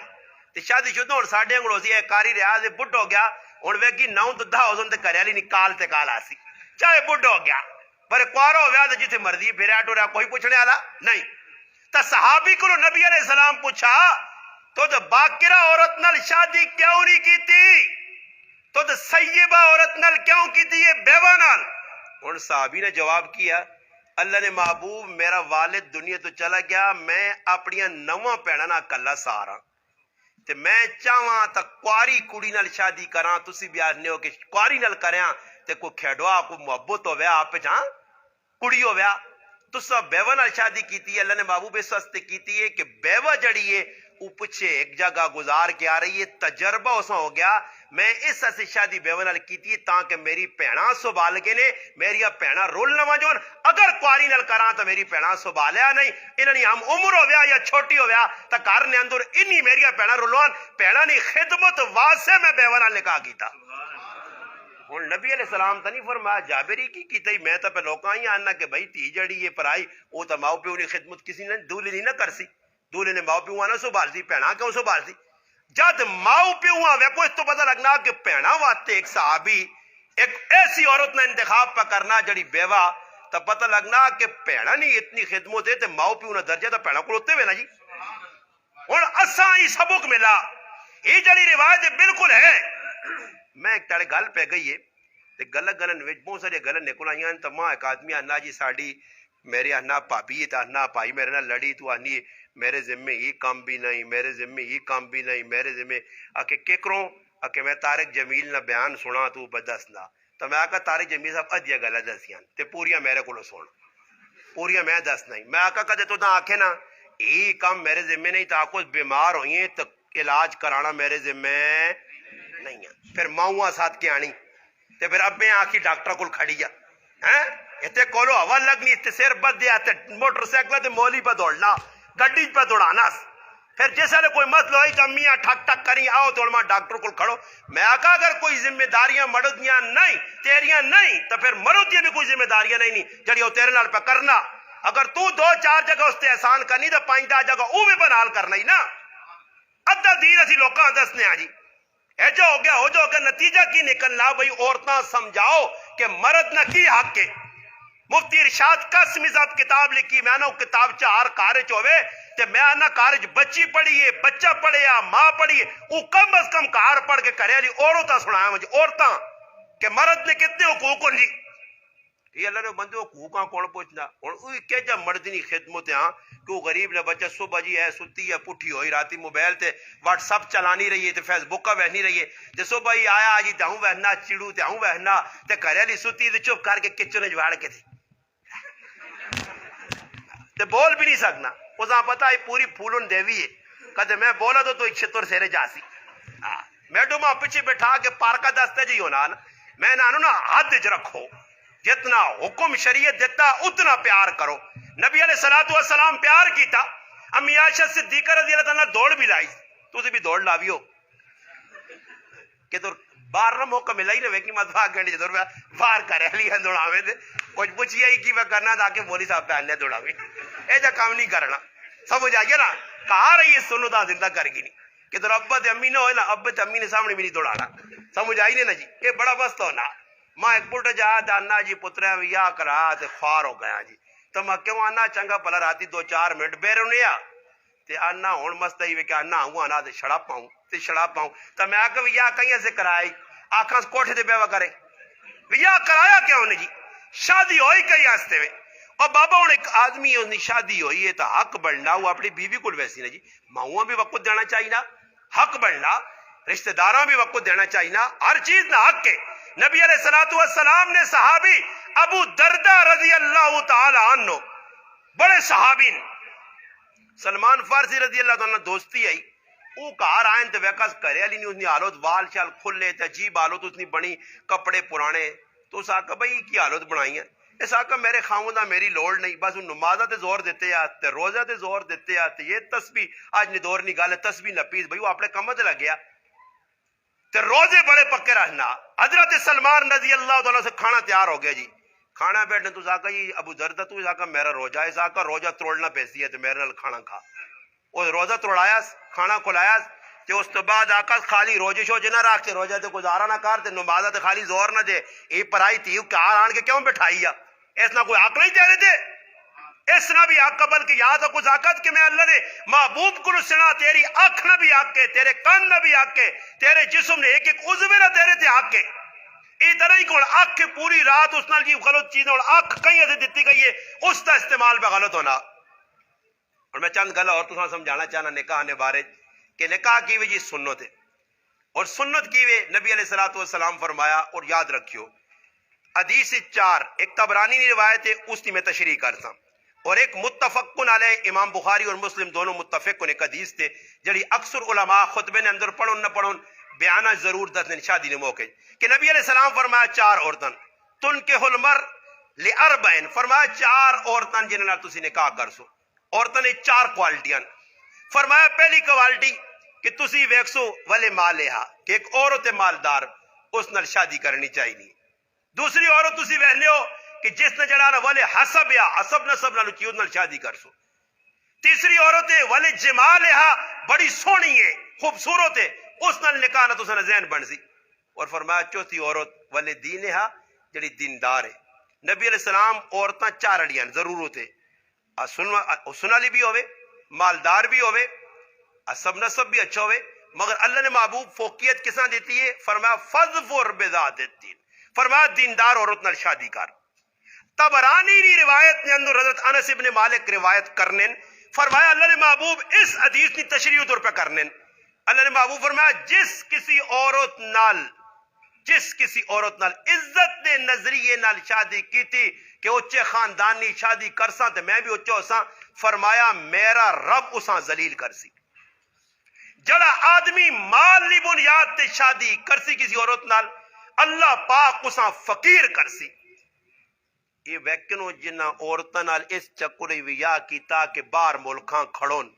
تے شادی شدہ ہوں ساڈے انگلوسی ہے کاری ریاض بڈھ ہو گیا ہوں ویکھی 9 تو 10 ہو تے کرے والی نکال تے کال آسی چاہے بڈھ ہو گیا پر کوارا ہو گیا تو جتھے مرضی پھریا ٹوریا کوئی پوچھنے والا نہیں. تو صحابی کو نبی علیہ السلام پوچھا تو باقرہ عورت نال شادی کیوں نہیں کی تھی تو سیبہ عورت نال کیوں کی تھی یہ بیوہ نال؟ ہن صحابی نے جواب کیا اللہ نے محبوب میرا والد دنیا تو چلا گیا میں اپنی 9 بھیناں نال کلا سارا تے میں چاہواں تا کواری کڑی نال شادی کراں تسی بھی آخنے ہو کہ کواری نال کریاں تے کوئی کھیڈوا کوئی محبت ہویا آپ جہاں کڑی ہویا تسا بیوہ نال شادی کیتی ہے. اللہ نے محبوب اس واسطے کیتی ہے کہ بیوہ جڑی ہے وہ پچھے ایک جگہ گزار کے آ رہی ہے تجربہ اسا ہو گیا میں اس سے شادی بیوہ نال کیتی ہے تاکہ میری پیڑاں سنبھال کے نے میری پیڑاں رول نہ وجون اگر کواری نال کراں تو میری پیڑاں سنبھالیا نہیں انہاں نے ہم عمر ہویا یا چھوٹی ہویا تا گھر نے اندر انی میری پیڑاں رولوان پیڑاں نے خدمت واسطے میں بیوہ نال نکاح کیتا. ہوں نبی علیہ السلام تو نہیں فرمایا جابری کی کیتا ہی میں تو پہ لوکاں ہی آنا کہ بھائی تھی جڑی ہے پرائی وہ تو ماؤ پیو نے خدمت کسی نے دولے نہیں نہ کر سی دولے نے ماؤ پیو آنا سنبھال سی پیڑاں کیوں سنبھال سی جد ماؤ پیو آوے کو اس تو پتہ لگنا کہ پیڑاں واسطے ایک صحابی ایک ایسی عورت نے انتخاب پہ کرنا جڑی بیوہ تو پتہ لگنا کہ پیڑاں نہیں اتنی خدمت ہے تو ماؤ پیو نہ درجہ تو پیڑاں کو لوتے ہوئے نا جی. ہوں اساں ہی سبق ملا یہ جڑی روایت بالکل ہے. میں ایک تڑے گل پہ گئی ہے تے گل گلن وچ بہت ساری گلن نکل آئیاں تے ماں ایک آدمی آنا جی ساڈی میرے آنا بھابی تے آنا بھائی میرے نال لڑی تو آنی میرے ذمے ہی کام بھی نہیں میرے ذمے ہی کام بھی نہیں میرے ذمے آکے کیکروں آکے میں طارق جمیل نہ بیان سنا تو بدسنا تو میں آکا طارق جمیل صاحب ادھیا گلا دسیاں تے پوریا میرے کو سن پوریا میں دس نہیں میں آکا کدے تو نہ آکھے نا یہ کام میرے ذمے نہیں تا کچھ بیمار ہوئی ہیں تو علاج کرانا میرے ذمے نہیں ہے. پھر ماؤں ساتھ کے آنی تے پھر اب میں آخی ڈاکٹر کو کھڑی ہے اتنے کولو ہوا لگنی اتنے سر بد دیا موٹر سائیکل تے مولی پہ دوڑنا گڈی پہ دوڑانا پھر جس ویلے کوئی مسئلہ ہوئی تو امیاں ٹھک ٹھک کری آؤ تو میں ڈاکٹر کو کھڑو میں آکا اگر کوئی ذمہ داریاں مرودیاں نہیں تیریاں نہیں تو پھر مرودیاں بھی کوئی ذمہ داریاں نہیں جڑی وہ تیرے نال پہ کرنا اگر تو 2-4 جگہ اس تے احسان کرنی تو 5-10 جگہ وہ بھی بنال کرنا ہی نا ادھا دیر اسی لوکاں دسنے ہاں جی اے جو ہو گیا ہو جو کہ نتیجہ کی نکلنا بھئی عورتاں سمجھاؤ کہ مرد نہ کی حق کے مفتی ارشاد قاسمی صاحب کتاب لکھی میں نو کتاب چار کارج ہوئے تے میں آنا کارج بچی پڑھیے بچہ پڑھیا ماں پڑھیے وہ کم از کم کار پڑھ کے کرے لی عورتاں سنایا مجھے عورتاں کہ مرد نے کتنے حقوق ہوں جی یہ اللہ نے بندے حقوقاں کون پوچھنا اور اوہی کہ جب مردنی خدمت ہاں کہ وہ غریب نے بچہ صبح جی ہے ستی ہے پٹھی ہوئی راتی موبائل تے واٹس اپ چلانی رہی ہے تے فیس بک کا وہنی رہی ہے تے صبح ہی آیا آجی تے ہوں وہنا چڑو تے ہوں وہنا تے کرے لی ستی تے چپ کر کے کچن جوڑ کے تھی تے بول بھی نہیں سکنا اساں پتہ ہے پوری پھولن دیوی ہے کہتے میں بولا تو ایک چھتر سیرے جاسی میں ڈوما پیچھے بٹھا کے پارکا دستے جی ہونا میں نانو نا حد وچ رکھو جتنا حکم شریعت دیتا اتنا پیار کرو نبی علیہ السلام پیار کیتا امی عائشہ صدیقہ رضی اللہ تعالیٰ دوڑ بھی لائی تو بھی دوڑ لاویو کہ تو باہر نہ موقع ملا ہی نہ ویکی مت بھاگ گھنٹے دور میں باہر کرے لی ہے دوڑاوے دے کچھ پوچھیا ہی کی میں کرنا تاکہ مولی صاحب پہ آنے دوڑاوے اے جا کام نہیں کرنا سمجھ آئیے نا کہا رہی ہے سنو تا زندہ کر گی نہیں کہ تو ابا تے امی نہ ہوئے نا ابا تے امی نے سامنے بھی نہیں دوڑانا سمجھ آئی نہیں نا جی یہ بڑا بست ہونا ماں ایک پلٹ جا دانا جی پترے ویا کرا تے خوار ہو گیا جی تو میں کیوں آنا چنگا پلا راتی 2-4 منٹ بیرونیا تے آنا ہون مست ہی کہ آنا ہوں آنا تے شڑا پاؤں تو میں آکے ویا کہیں سے کرائی آکھاں کوٹھے تے بیوہ کرے ویا کرایا کیا انہیں جی شادی ہوئی کئی آستے میں اور بابا ہوں ایک آدمی ہے شادی ہوئی ہے تو حق بڑھنا وہ اپنی بیوی کو ویسی نا جی ماؤں بھی وقت دینا چاہیے نا حق بڑھنا رشتہ داراں بھی وقت دینا چاہیے نا ہر چیز نہ حق کے نبی علیہ السلام نے صحابی ابو دردہ رضی اللہ تعالی عنہ بڑے صحابی سلمان فارسی رضی اللہ تعالیٰ دوستی آئی وہ کار آئین تو ویکاس کرے علی نہیں اتنی حالت وال شال کھلے تے عجیب حالت اتنی بنی کپڑے پرانے تو اس آقا بھائی کی حالت بنائی ہے اس آقا میرے خامدہ میری لوڑ نہیں بس نمازہ تے زور دیتے آتے روزہ تے زور دیتے آتے یہ تسبیح آج نہیں دور نہیں گالے تسبیح نہ پیس بھائی وہ اپنے کمت لگ گیا تے روزے بڑے پکے رہنا حضرت سلمان رضی اللہ تعالیٰ سے کھانا تیار ہو گیا جی کھانا بیٹھنے تو آقا جی ابو دردہ تو آقا میرا روزہ ہے آقا روزہ توڑنا پیسی ہے تو میرے نال کھانا کھا وہ روزہ توڑایا کھانا کھلایا تے اس تو بعد آقا خالی روزے شوجے نہ رکھ تے روزہ تے گزارا نہ کر تے نمازہ تے خالی زور نہ دے یہ پرائی تھی کار آن کے کیوں بٹھائی ہے اس نہ کوئی حق نہیں تیرے دے اس نہ بھی حق قبل کہ یا تو کچھ آقت کہ میں اللہ نے محبوب کو سنا تیری آنکھ نہ بھی حق کے تیرے کان نہ بھی حق کے تیرے جسم نے ایک ایک عضو نہ تیرے تے حق کے یہ طرح ہی کون آنکھ کے پوری رات اس نال جی غلط چیزیں اور آنکھ کہیں ایسے دیتی گئی ہے اس کا استعمال پہ غلط ہونا اور میں چند گلا اور تو سمجھانا چاہنا نکاح نے بارے کہ نکاح کی وجہ سنت ہے اور سنت کی وجہ نبی علیہ السلام فرمایا اور یاد رکھیو حدیث 4 ایک طبرانی نے روایت ہے اس کی میں تشریح کرتا اور ایک متفقن علیہ امام بخاری اور مسلم دونوں متفق ایک حدیث تھے جڑی اکثر علماء خطبے نے اندر پڑھن نہ پڑھن بیانہ ضرور دس شادی نے موقع کہ نبی علیہ السلام فرمایا 4 عورتن تنکح المر لاربعین فرمایا 4 عورتن جنہاں نال تسی نکاح کر سو عورتن نے 4 کوالٹیاں فرمایا پہلی کوالٹی کہ تسی ویکسو ولے مالہا کہ ایک عورت مالدار اس نال شادی کرنی چاہیے دوسری عورت تسی وہنے ہو کہ جس نے جڑا ولے حسب یا حسب نسب نال چیز نال شادی کر سو تیسری عورت ہے ولے جمالہا بڑی سونی ہے خوبصورت ہے اس نال نکاح نہ تساں ذہن بن سی اور فرمایا چوتھی عورت ولے دینہا جڑی دیندار ہے نبی علیہ السلام عورتاں 4 اڑیاں ضرورت ہے سن والی بھی ہوئے مالدار بھی ہوئے حسب نسب بھی اچھا ہوئے مگر اللہ نے محبوب فوقیت کساں دیتی ہے فرمایا فظفر بذات الدین فرمایا دیندار عورت نال شادی کر طبرانی کی روایت نے اندر حضرت انس ابن مالک روایت کرنے فرمایا اللہ نے محبوب اس حدیث کی تشریح طور پہ کرنے اللہ نے محبوب فرمایا جس کسی عورت نال عزت دے نظریے نال شادی کی تھی کہ اچھے خاندانی شادی کرساں تے میں بھی اچھا ہوساں فرمایا میرا رب اساں ذلیل کرسی جڑا آدمی مال لی بنیاد تے شادی کرسی کسی عورت نال اللہ پاک اساں فقیر کرسی یہ ویکنو جنہ عورتوں نال اس چکر ویاہ کیتا کہ باہر ملکاں کھڑون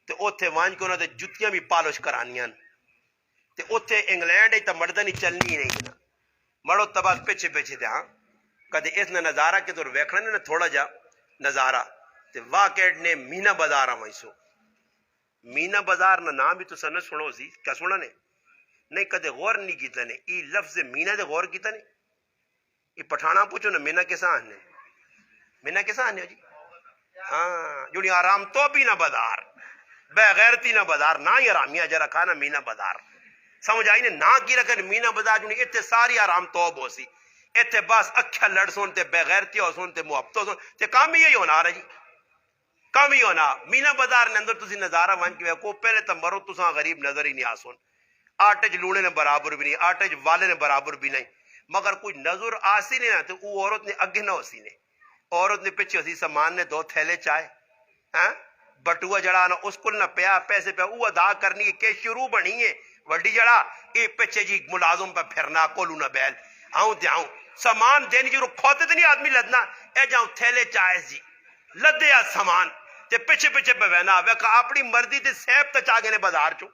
تے اوتھے وانج کے انہاں دے جتیاں بھی پالش کرانیاں تے اوتھے انگلینڈ تے مردن ہی چلنی ہی نہیں نا مڑو تباہ پیچھے پیچھے دے ہاں کدے اس نے نظارہ کے طور ویکھنا نے تھوڑا جا نظارہ تے واقع نے مینا بازار آوائی سو مینا بازار نہ نام بھی تو سنت سنو سی کیا سنا نے نہیں کدے غور نہیں کیتا نے ای لفظ مینا دے غور کیتا نے ای پٹھانا پوچھو نا مینا کیسا آنے مینا کیسا آنے جی ہاں جوڑی آرام تو بھی نہ بازار بے غیرتی نہ بازار نہ ہی آرامیہ جا رکھا نا مینا بازار سمجھ آئی نے نہ کی رکھا مینا بازار جوڑی اتنے ساری آرام توب ہو سی اتنے بس اکھا لڑ سون تے بے غیرتی ہو سون تے محبت ہو سون تے کام ہی یہی ہونا رہا جی کام ہی ہونا مینا بازار نے اندر تسی نظارہ وان کی کو پہلے تو مرو تساں غریب نظر ہی نہیں آسون آٹے چ لوڑے نے برابر بھی نہیں آٹے چ والے نے برابر بھی نہیں مگر کوئی نظر آسی نہیں نا تو وہ عورت نے اگے نہ ہوسی نے عورت نے پیچھے ہوسی سامان نے 2 تھیلے چائے ہاں بٹوا جڑا نا اس کو نہ پیا پیسے پہ وہ ادا کرنی کہ شروع بنی ہے وڈی جڑا یہ پیچھے جی ملازم پہ پھرنا کولو نہ بیل آؤں دیاؤں سامان دینی جو کھوتے تو نہیں آدمی لدنا اے جاؤں تھیلے چائے جی لدیا سامان تے پیچھے پیچھے پہ بہنا ویکا اپنی مرضی تے سیب تے چاگے نے بازار چو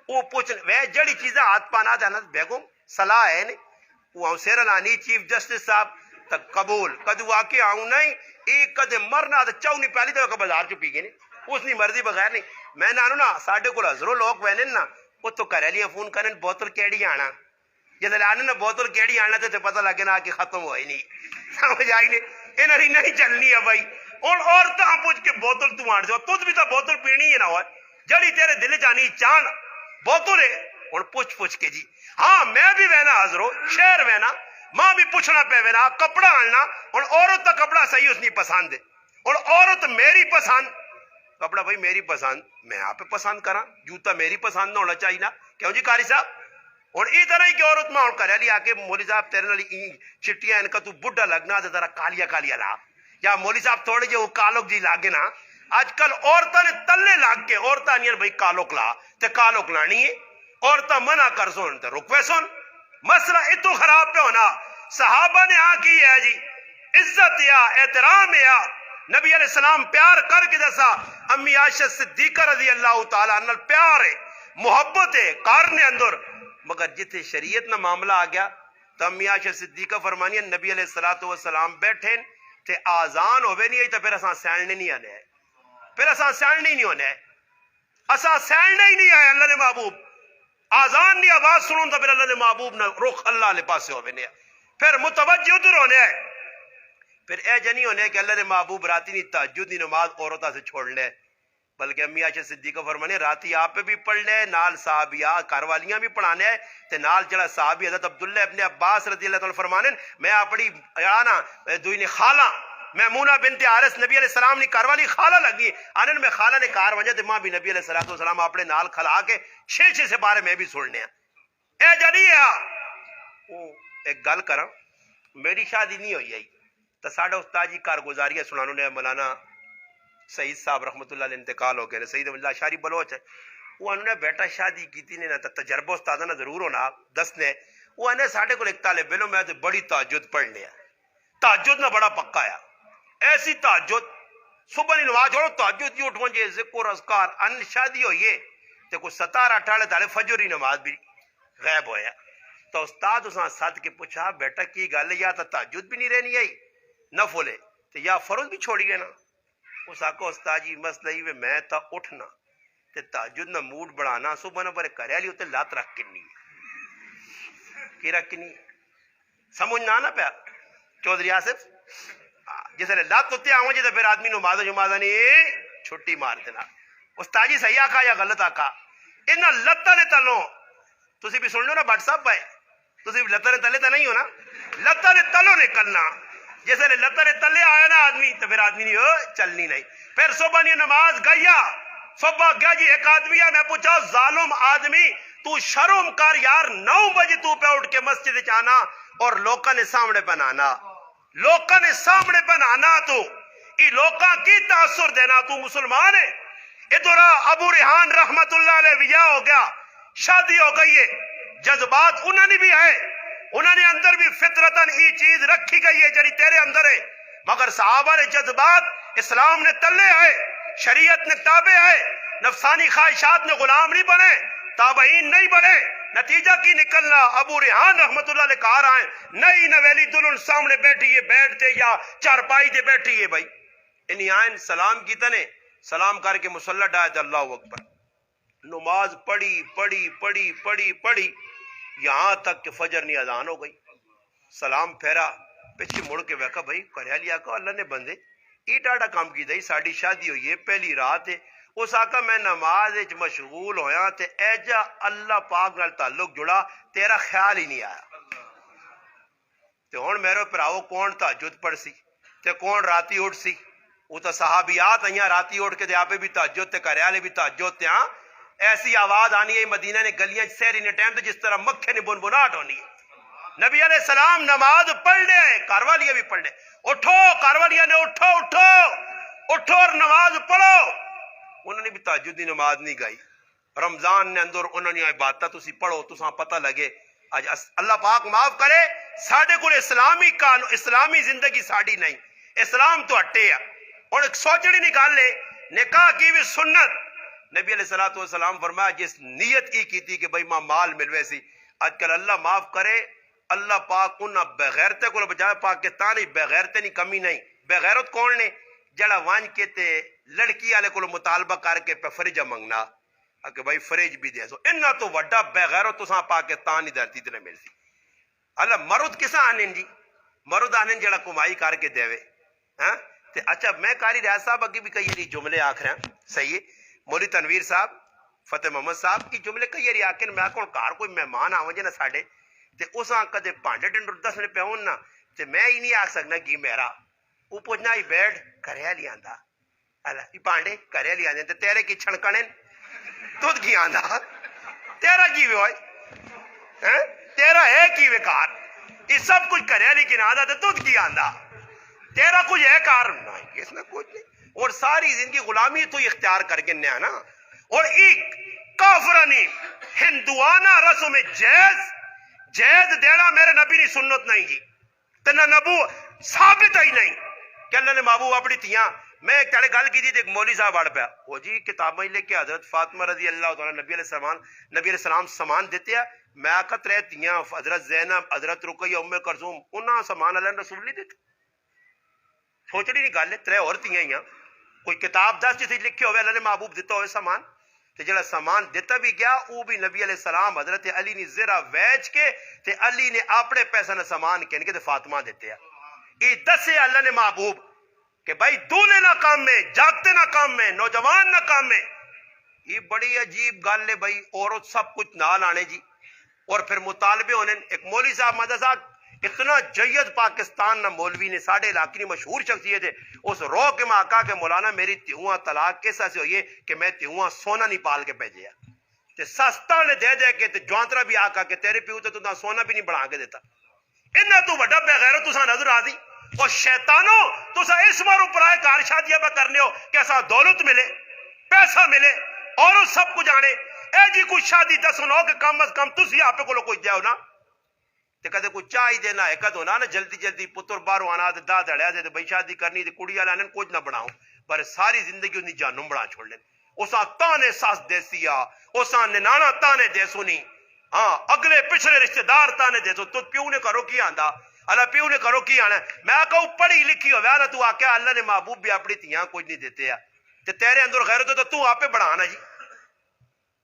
وہ پوچھ وے جڑی چیزیں ہاتھ پانا جانا بیگم صلاح ہے نہیں وہ سیر لانی چیف جسٹس صاحب تک قبول کدو آکے آؤں نہیں ایک کدے مرنا تو چاؤ نہیں پہلی تو بازار چو پی گئے نہیں اس نہیں مرضی بغیر نہیں میں نانو نا ساڑھے کو ہزروں لوگ وینن نا وہ تو کریلیاں فون کرن بوتل کیڑی آنا جیسے لانے نا بوتل کیڑی آنا تو پتہ لگے نا کہ ختم ہوئی نہیں سمجھ آئی نہیں انہیں نہیں چلنی ہے بھائی اور عورتاں پوچھ کے بوتل تو آڑ جاؤ تجھ بھی تو بوتل پینی ہے نا ہوئے جڑی تیرے دل جانی چان بوتل ہے اور پوچھ کے جی ہاں میں بھی وینا حضرو شہر وینا ماں بھی پوچھنا پہ وینا کپڑا آنا اور عورت کا کپڑا صحیح اس نہیں پسند ہے اور عورت میری پسند کپڑا بھائی میری پسند میں آپ پسند کرا جوتا میری پسند نہ ہونا چاہیے نا کیوں جی قاری صاحب اور ای طرح ہی کہ عورت میں کرے لیا کہ مولوی صاحب تیرے نال چٹیاں ان کا تو بڈھا لگنا تے ذرا کالیا کالیا لا یا مولوی صاحب تھوڑے جو کالوک جی لاگے نا آج کل عورتاں نے تلے لاگ کے عورتاں نہیں بھائی کالوک لا تے کالوک لانی ہے عورتاں منع کر سون تے رکوے سون مسئلہ اتو خراب پہ ہونا صحابہ نے آ کی ہے جی عزت یا احترام یا نبی علیہ السلام پیار کر کے دسا امی عائشہ صدیقہ رضی اللہ تعالی عنہ پیار ہے محبت ہے کارنے اندر مگر جتھے شریعت نہ معاملہ آ گیا تو امی عائشہ صدیقہ فرمانی نبی علیہ السلام بیٹھے تے آزان ہوئے نہیں تو پھر اساں سیلنے نہیں آنے پھر اساں سیلنے ہی نہیں ہونے اساں سیلنے ہی نہیں آئے اللہ نے محبوب آزان نہیں آواز سنون تو پھر اللہ نے محبوب نہ رخ اللہ لے پاسے ہوئے نہیں پھر متوجہ ادھر ہونے آئے پھر اے جنی ہونے کہ اللہ نے محبوب راتی نہیں تہجد دی نماز عورتہ سے چھوڑ لے بلکہ امی عائشہ صدیقہ فرمانے راتی آپ پہ بھی پڑھ لے نال صحابیہ کاروالیاں بھی پڑھانے ہیں تے نال جڑا صحابی حضرت عبداللہ ابن عباس رضی اللہ تعالیٰ فرمانے میں اپنی آنا دوئی خالہ میمونہ بنت حارث نبی علیہ السلام نے کاروالی خالہ لگی آنن میں خالہ نے کار وجہ تے ماں بھی نبی علیہ السلام اپنے نال کھلا کے چھے سے بارے میں بھی سننے ہیں اے جنی ہے ایک گل کرا میری شادی نہیں ہوئی تو ساڑھا استاد جی کارگزاریہ سنانوں نے مولانا سعید صاحب رحمت اللہ علیہ انتقال ہو گئے سعید اللہ شاری بلوچ ہے وہ انہوں نے بیٹا شادی کی تھی نا تجربہ استاد نہ ضرور ہونا دسنے وہ انہیں ساڑھے کو ایک طالب علم میں بڑی تہجد پڑھ لیا تہجد نہ بڑا پکا آیا ایسی تہجد صبح نہیں نماز چھوڑو تہجد ہی اٹھو جے ذکر اذکار ان شادی ہوئی تو کوئی 17-18 تالے فجر ہی نماز بھی غائب ہویا تو استاد اساں ساتھ کے پوچھا بیٹا کی گل یا تو تہجد بھی نہیں رہنی آئی نفل ہے تو یا فرض بھی چھوڑی گئے نا اس آکو استاد جی مسئلہ ہی میں تا اٹھنا تے تہجد نہ موڈ بڑھانا صبح نہ برے کرے لی ہوتے لات رکھ کنی کی رکھ کنی سمجھ نہ پیا چودھری آصف جیسے لات ہوتے آؤں جیسے پھر آدمی نماز جمازہ نہیں چھٹی مار دینا استاد جی صحیح آکھا یا غلط آکھا انہاں لتاں دے تلوں تسی بھی سن لو نا بٹ صاحب بھائی تسی بھی لتاں دے تلے تو نہیں ہو نا لتاں دے تلوں نکلنا جیسے لتاں دے تلے آیا نا آدمی تو پھر آدمی نہیں ہو چلنی نہیں پھر صبح نہیں نماز گیا صبح گیا جی ایک آدمی ہے میں پوچھا ظالم آدمی تو شرم کر یار 9 بجے تو پہ اٹھ کے مسجد جانا اور لوکاں نے سامنے بنانا لوکاں نے سامنے بنانا تو یہ لوکاں کی تاثر دینا تو مسلمان ہے ادھر ابو ریحان رحمت اللہ علیہ ویا ہو گیا شادی ہو گئی ہے جذبات انہوں نے بھی ہے انہوں نے اندر بھی فطرتاً یہ چیز رکھی گئی ہے جڑی تیرے اندر ہے، مگر صحابہ نے جذبات اسلام نے تلے آئے، شریعت نے تابع آئے، نفسانی خواہشات نے غلام نہیں بنے، تابعین نہیں بنے۔ نتیجہ کی نکلنا؟ ابو ریحان رحمت اللہ علیہ کہا رہا ہے، نئی نویلی دلہن سامنے بیٹھی ہے بیٹھ تے یا چارپائی دے بیٹھی ہے بھائی، انہی آئین سلام کی تنے سلام کر کے مسلح ڈائے تے اللہ اکبر، نماز پڑھی پڑھی پڑھی پڑھی پڑھی یہاں تک کہ فجر نہیں اذان ہو گئی، سلام پھیرا پیچھے مڑ کے ویکھا بھائی کریا لیا کو اللہ نے بندے یہ ڈاڑا کام کی دئی، ساڑی شادی ہوئی ہے پہلی رات ہے، اس آقا میں نماز وچ مشغول ہویا تے ایجا اللہ پاک نال تعلق جڑا تیرا خیال ہی نہیں آیا۔ تے ہن میرے پراؤ کون تہجد پڑھ سی تے کون راتی اٹھ سی؟ وہ تو صحابیات آئیاں راتی اٹھ کے تے آپے بھی تہجد تے کرے والے بھی تہجد تے ہاں ایسی آواز آنی ہے مدینہ نے گلیاں سہری نے ٹائم تے جس طرح مکھے نے بنبناہٹ ہونی ہے۔ نبی علیہ السلام نماز پڑھ لے، کاروالیاں بھی پڑھ لے، اٹھو کاروالیاں نے اٹھو اٹھو اٹھو اور نماز پڑھو۔ انہوں نے بھی تہجد دی نماز نہیں گائی، رمضان نے اندر انہوں نے عبادت تسی پڑھو تساں پتہ لگے۔ آج اللہ پاک معاف کرے ساڈے کول اسلامی قانون اسلامی زندگی ساڈی نہیں، اسلام تو ہٹے ہے۔ اور ایک سوچنی نہیں گل ہے، نکاح کی بھی سنت، نبی علیہ الصلوۃ والسلام فرمایا جس نیت کی تھی کہ بھئی ماں مال ملوے سی، آج کل اللہ معاف کرے اللہ پاک انہاں بغیرتے کو بجائے پاکستانی بغیرتے نہیں کمی نہیں۔ بغیرت کون نے؟ جڑا وانج کے تے لڑکی والے کو مطالبہ کر کے پہ فریجہ منگنا کہ بھائی فریج بھی دے سو، انہاں تو وڈا بغیرت تساں پاکستان دی دھرتی تے نہ ملسی۔ اللہ مرد کسا آنن جی؟ مرد آنن جڑا کمائی کر کے دے ہاں تے اچھا میں قاری ریاض صاحب اگے بھی کئی جملے آکھ رہا ہوں، صحیح ہے، مولی تنویر صاحب فتح محمد صاحب کی جملے کئی آکھن میں آکھوں گھر کوئی مہمان آوے جے نا ساڈے تے اساں کدے بھانڈے ٹنڈر دسنے پے ہون نا تے میں ہی نہیں آکھ سکنا کہ میرا وہ پوچھنا ہی بیٹھ کریا لی آندا اللہ یہ بھانڈے کریا لی آندے تے تیرے کی چھڑکنے تُد کی آندا تیرا کی ہوئے تیرا ہے کی وکار یہ سب کچھ کریا لی کی آندا تے تُد کی آندا تیرا کچھ ہے کار نہیں اس میں کچھ نہیں، اور ساری زندگی غلامی تو اختیار کر کے نیا نا۔ اور ایک کافرانی ہندوانہ رسم جیز دینا میرے نبی نے سنت نہیں جی تے نہ نبو ثابت ہی نہیں کہ اللہ نے محبوب اپنی تیاں۔ میں ایک تڑے گل کی تھی ایک مولوی صاحب بڑھ پیا وہ جی کتابیں لے کے حضرت فاطمہ رضی اللہ تعالیٰ نبی علیہ السلام سامان دیتے ہیں، میں آخت رہے تیاں حضرت زینب حضرت رقیہ ام کلثوم انہاں سامان اللہ رسول نہیں دیتے، سوچنی نہیں گل ہے ترے اور تیاں ہی کوئی کتاب دس جس لکھے ہوئے اللہ نے محبوب دیتا ہوئے سامان تے جڑا سامان دیتا بھی گیا وہ بھی نبی علیہ السلام حضرت علی نے زرہ ویچ کے تے علی نے اپنے پیسہ نہ سامان کہنے کے تے فاطمہ دیتے ہیں۔ یہ دسے اللہ نے محبوب کہ بھائی دولے نہ کام میں جاگتے نہ کام میں نوجوان نہ کام میں۔ یہ بڑی عجیب گل ہے بھائی عورت سب کچھ نال آنے جی اور پھر مطالبے ہونے۔ ایک مولوی صاحب مدد صاحب اتنا جید پاکستان نہ مولوی نے ساڑھے علاقے نے مشہور شخصیت ہے، اس رو کے میں آقا کہ مولانا میری تیوہاں طلاق کیسا سے ہوئی ہے کہ میں تیوہاں سونا نہیں پال کے بھیجیا تے سستا نے دے دے کے تے جوانترا بھی آقا کہ تیرے پیو تے تو سونا بھی نہیں بنا کے دیتا۔ انہاں تو وڈا بغیرو تساں نظر آ دی اور شیطانوں تساں اس باروں پرائے کار شادیاں پہ کرنے ہو کہ ایسا دولت ملے پیسہ ملے اور سب کچھ آنے اے جی کوئی شادی دسن ہو کہ کم از کم تسی آپ کو کوئی دیو نا تے کدے کوئی چاہی دینا ہے کدو نا جلدی جلدی پتر باہروں آنا تے دا دڑیا دے بھائی شادی کرنی تے کڑی والا نے کچھ نہ بناؤ پر ساری زندگی انہی جانم بڑا چھوڑ لیں اساں تانے ساس دیسی آ اساں ننانا تانے دے سنی ہاں اگلے پچھلے رشتہ دار تانے دے سو تو پیو نے کرو کی آندا اللہ پیو نے کرو کی آنا میں کہوں پڑھی لکھی ہو نا تو آکے اللہ نے محبوب بھی اپنی تیاں کچھ نہیں دیتے ہیں تے تیرے اندر غیرت تو آپ بڑھانا جی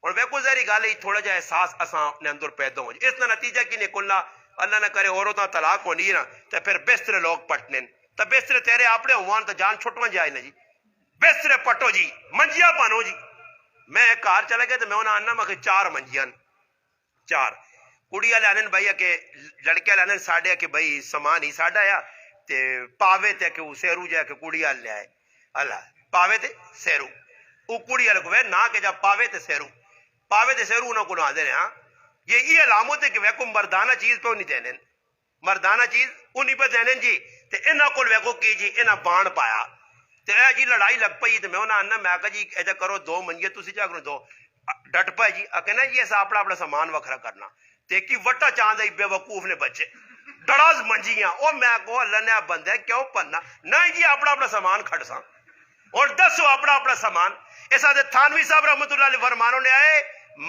اور ویکو ظاہری گل ہے تھوڑا جا احساس اساں اپنے اندر پیدا ہو اس کا نتیجہ کی نکلنا اللہ نہ کرے عورتاں طلاق ہونی نا تے پھر بسترے لوگ پٹنے تے بسترے تیرے اپنے ہوان تے جان چھٹواں جائے نا جی بسترے پٹو جی منجیاں پانو جی میں ایک کار چلا گیا تے میں انہاں آنا میں 4 منجیاں 4 کڑی والے آنے بھائی کہ لڑکے والے آنے ساڈے کہ بھائی سامان ہی ساڈا آ تے پاوے تے کہ سیرو جا کے کڑی والے لے آئے اللہ پاوے تے سیرو وہ کڑی والے کو نہ کہ جا پاوے تے سیرو انہوں کو آدھے ہاں یہ علامت ہے کہ ویکو مردانہ چیز پہ نہیں دینے مردانہ چیز انہی پہ دینے جی تے انہاں کو ویکو کی جی انہاں بان پایا تے اے جی لڑائی لگ پئی تے میں انہاں آنا میں کہا جی ایجا کرو 2 منجے تسی چاہ کرو 2 ڈٹ پائے جی کہنا جی ایسا اپنا سامان وکھرا کرنا تیکی وٹا چاند بے وقوف نے بچے ڈڑاز منجیاں او میں کو اللہ نے بندہ کیوں پڑھنا نہیں جی اپنا اپنا سامان کھڑ سا اور دسو اپنا اپنا سامان اس آدھے تھانوی صاحب رحمت اللہ علیہ فرمانوں نے آئے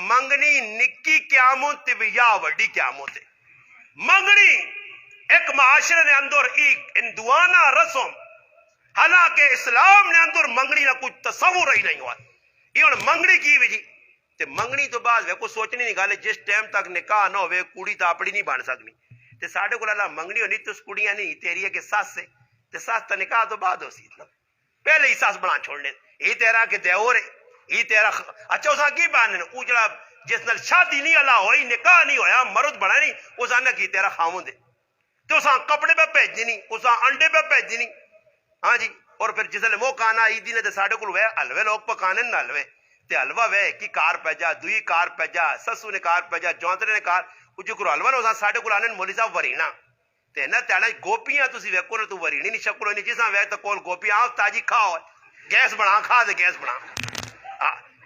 منگنی نکی قیامت یا وڈی قیامت منگنی ایک معاشرے نے اندر ایک اندوانا رسم حالانکہ اسلام نے اندر منگنی نہ کچھ تصور ہی نہیں ہوا یہ ہن منگنی کی وجہ تے منگنی تو بعد ویکو سوچنی نہیں گل جس ٹائم تک نکاح نہ ہوئے کڑی تو اپنی نہیں بن سکنی تے ساڈے کول اللہ منگنی ہونی تو کڑیاں نہیں تیری ہے کہ سس ہے تے سس تو نکاح تو بعد ہو سی پہلے ہی سس بنا چھوڑنے یہ تیرا کہ دیور ہے یہ تیرا اچھا اساں کی باننے اجڑا جس نال شادی نہیں اللہ ہوئی نکاح نہیں ہویا مرد بنا نہیں اساں نے کی تیرا خاوند ہے تو اساں کپڑے پہ بھیجنی اساں انڈے پہ بھیجنی ہاں جی اور پھر جس نے موقع آنا عیدی نے تے ساڈے کول وے حلوے لوگ پکانے نہ حلوے تے حلوا وے کی کار پہ جا دوئی کار پہ جا سسو نے کار پہ جا جونترے نے کار جو کرو حلوا نہ ساڈے کول آنے مولوی صاحب ورینا تے نہ تیڑا گوپیاں تسی ویکھو نہ تو ورینی نہیں شکل نہیں جساں وے تے کول گوپیاں تاجی کھاؤ گیس بنا کھا دے گیس بنا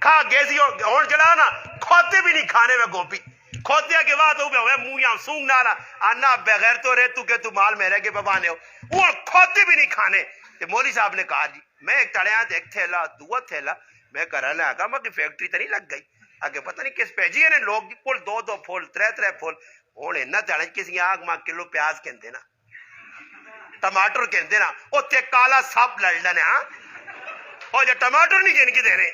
کھا گیس ہی ہون چلا نا کھوتے بھی نہیں کھانے میں گوپی کھوتے کے بعد ہو ہوئے منہ سونگ نالا آنا بغیر تو رہ تو کہ تو مال میرے کے ببانے ہو وہ کھوتے بھی نہیں کھانے تے مولوی صاحب نے کہا جی میں ایک تڑیا ایک تھیلا دو تھیلا میں کرا لے آگا میں کہ فیکٹری تو نہیں لگ گئی آگے پتہ نہیں کس پیجی ہے لوگ کل دو دو پھول ترے پھول ہونے نہ تڑا کسی آگ ماں کلو پیاز کہندے نا ٹماٹر کہندے نا او تے کالا سب لڑ لینے ہاں اور جو ٹماٹر نہیں گن کے دینے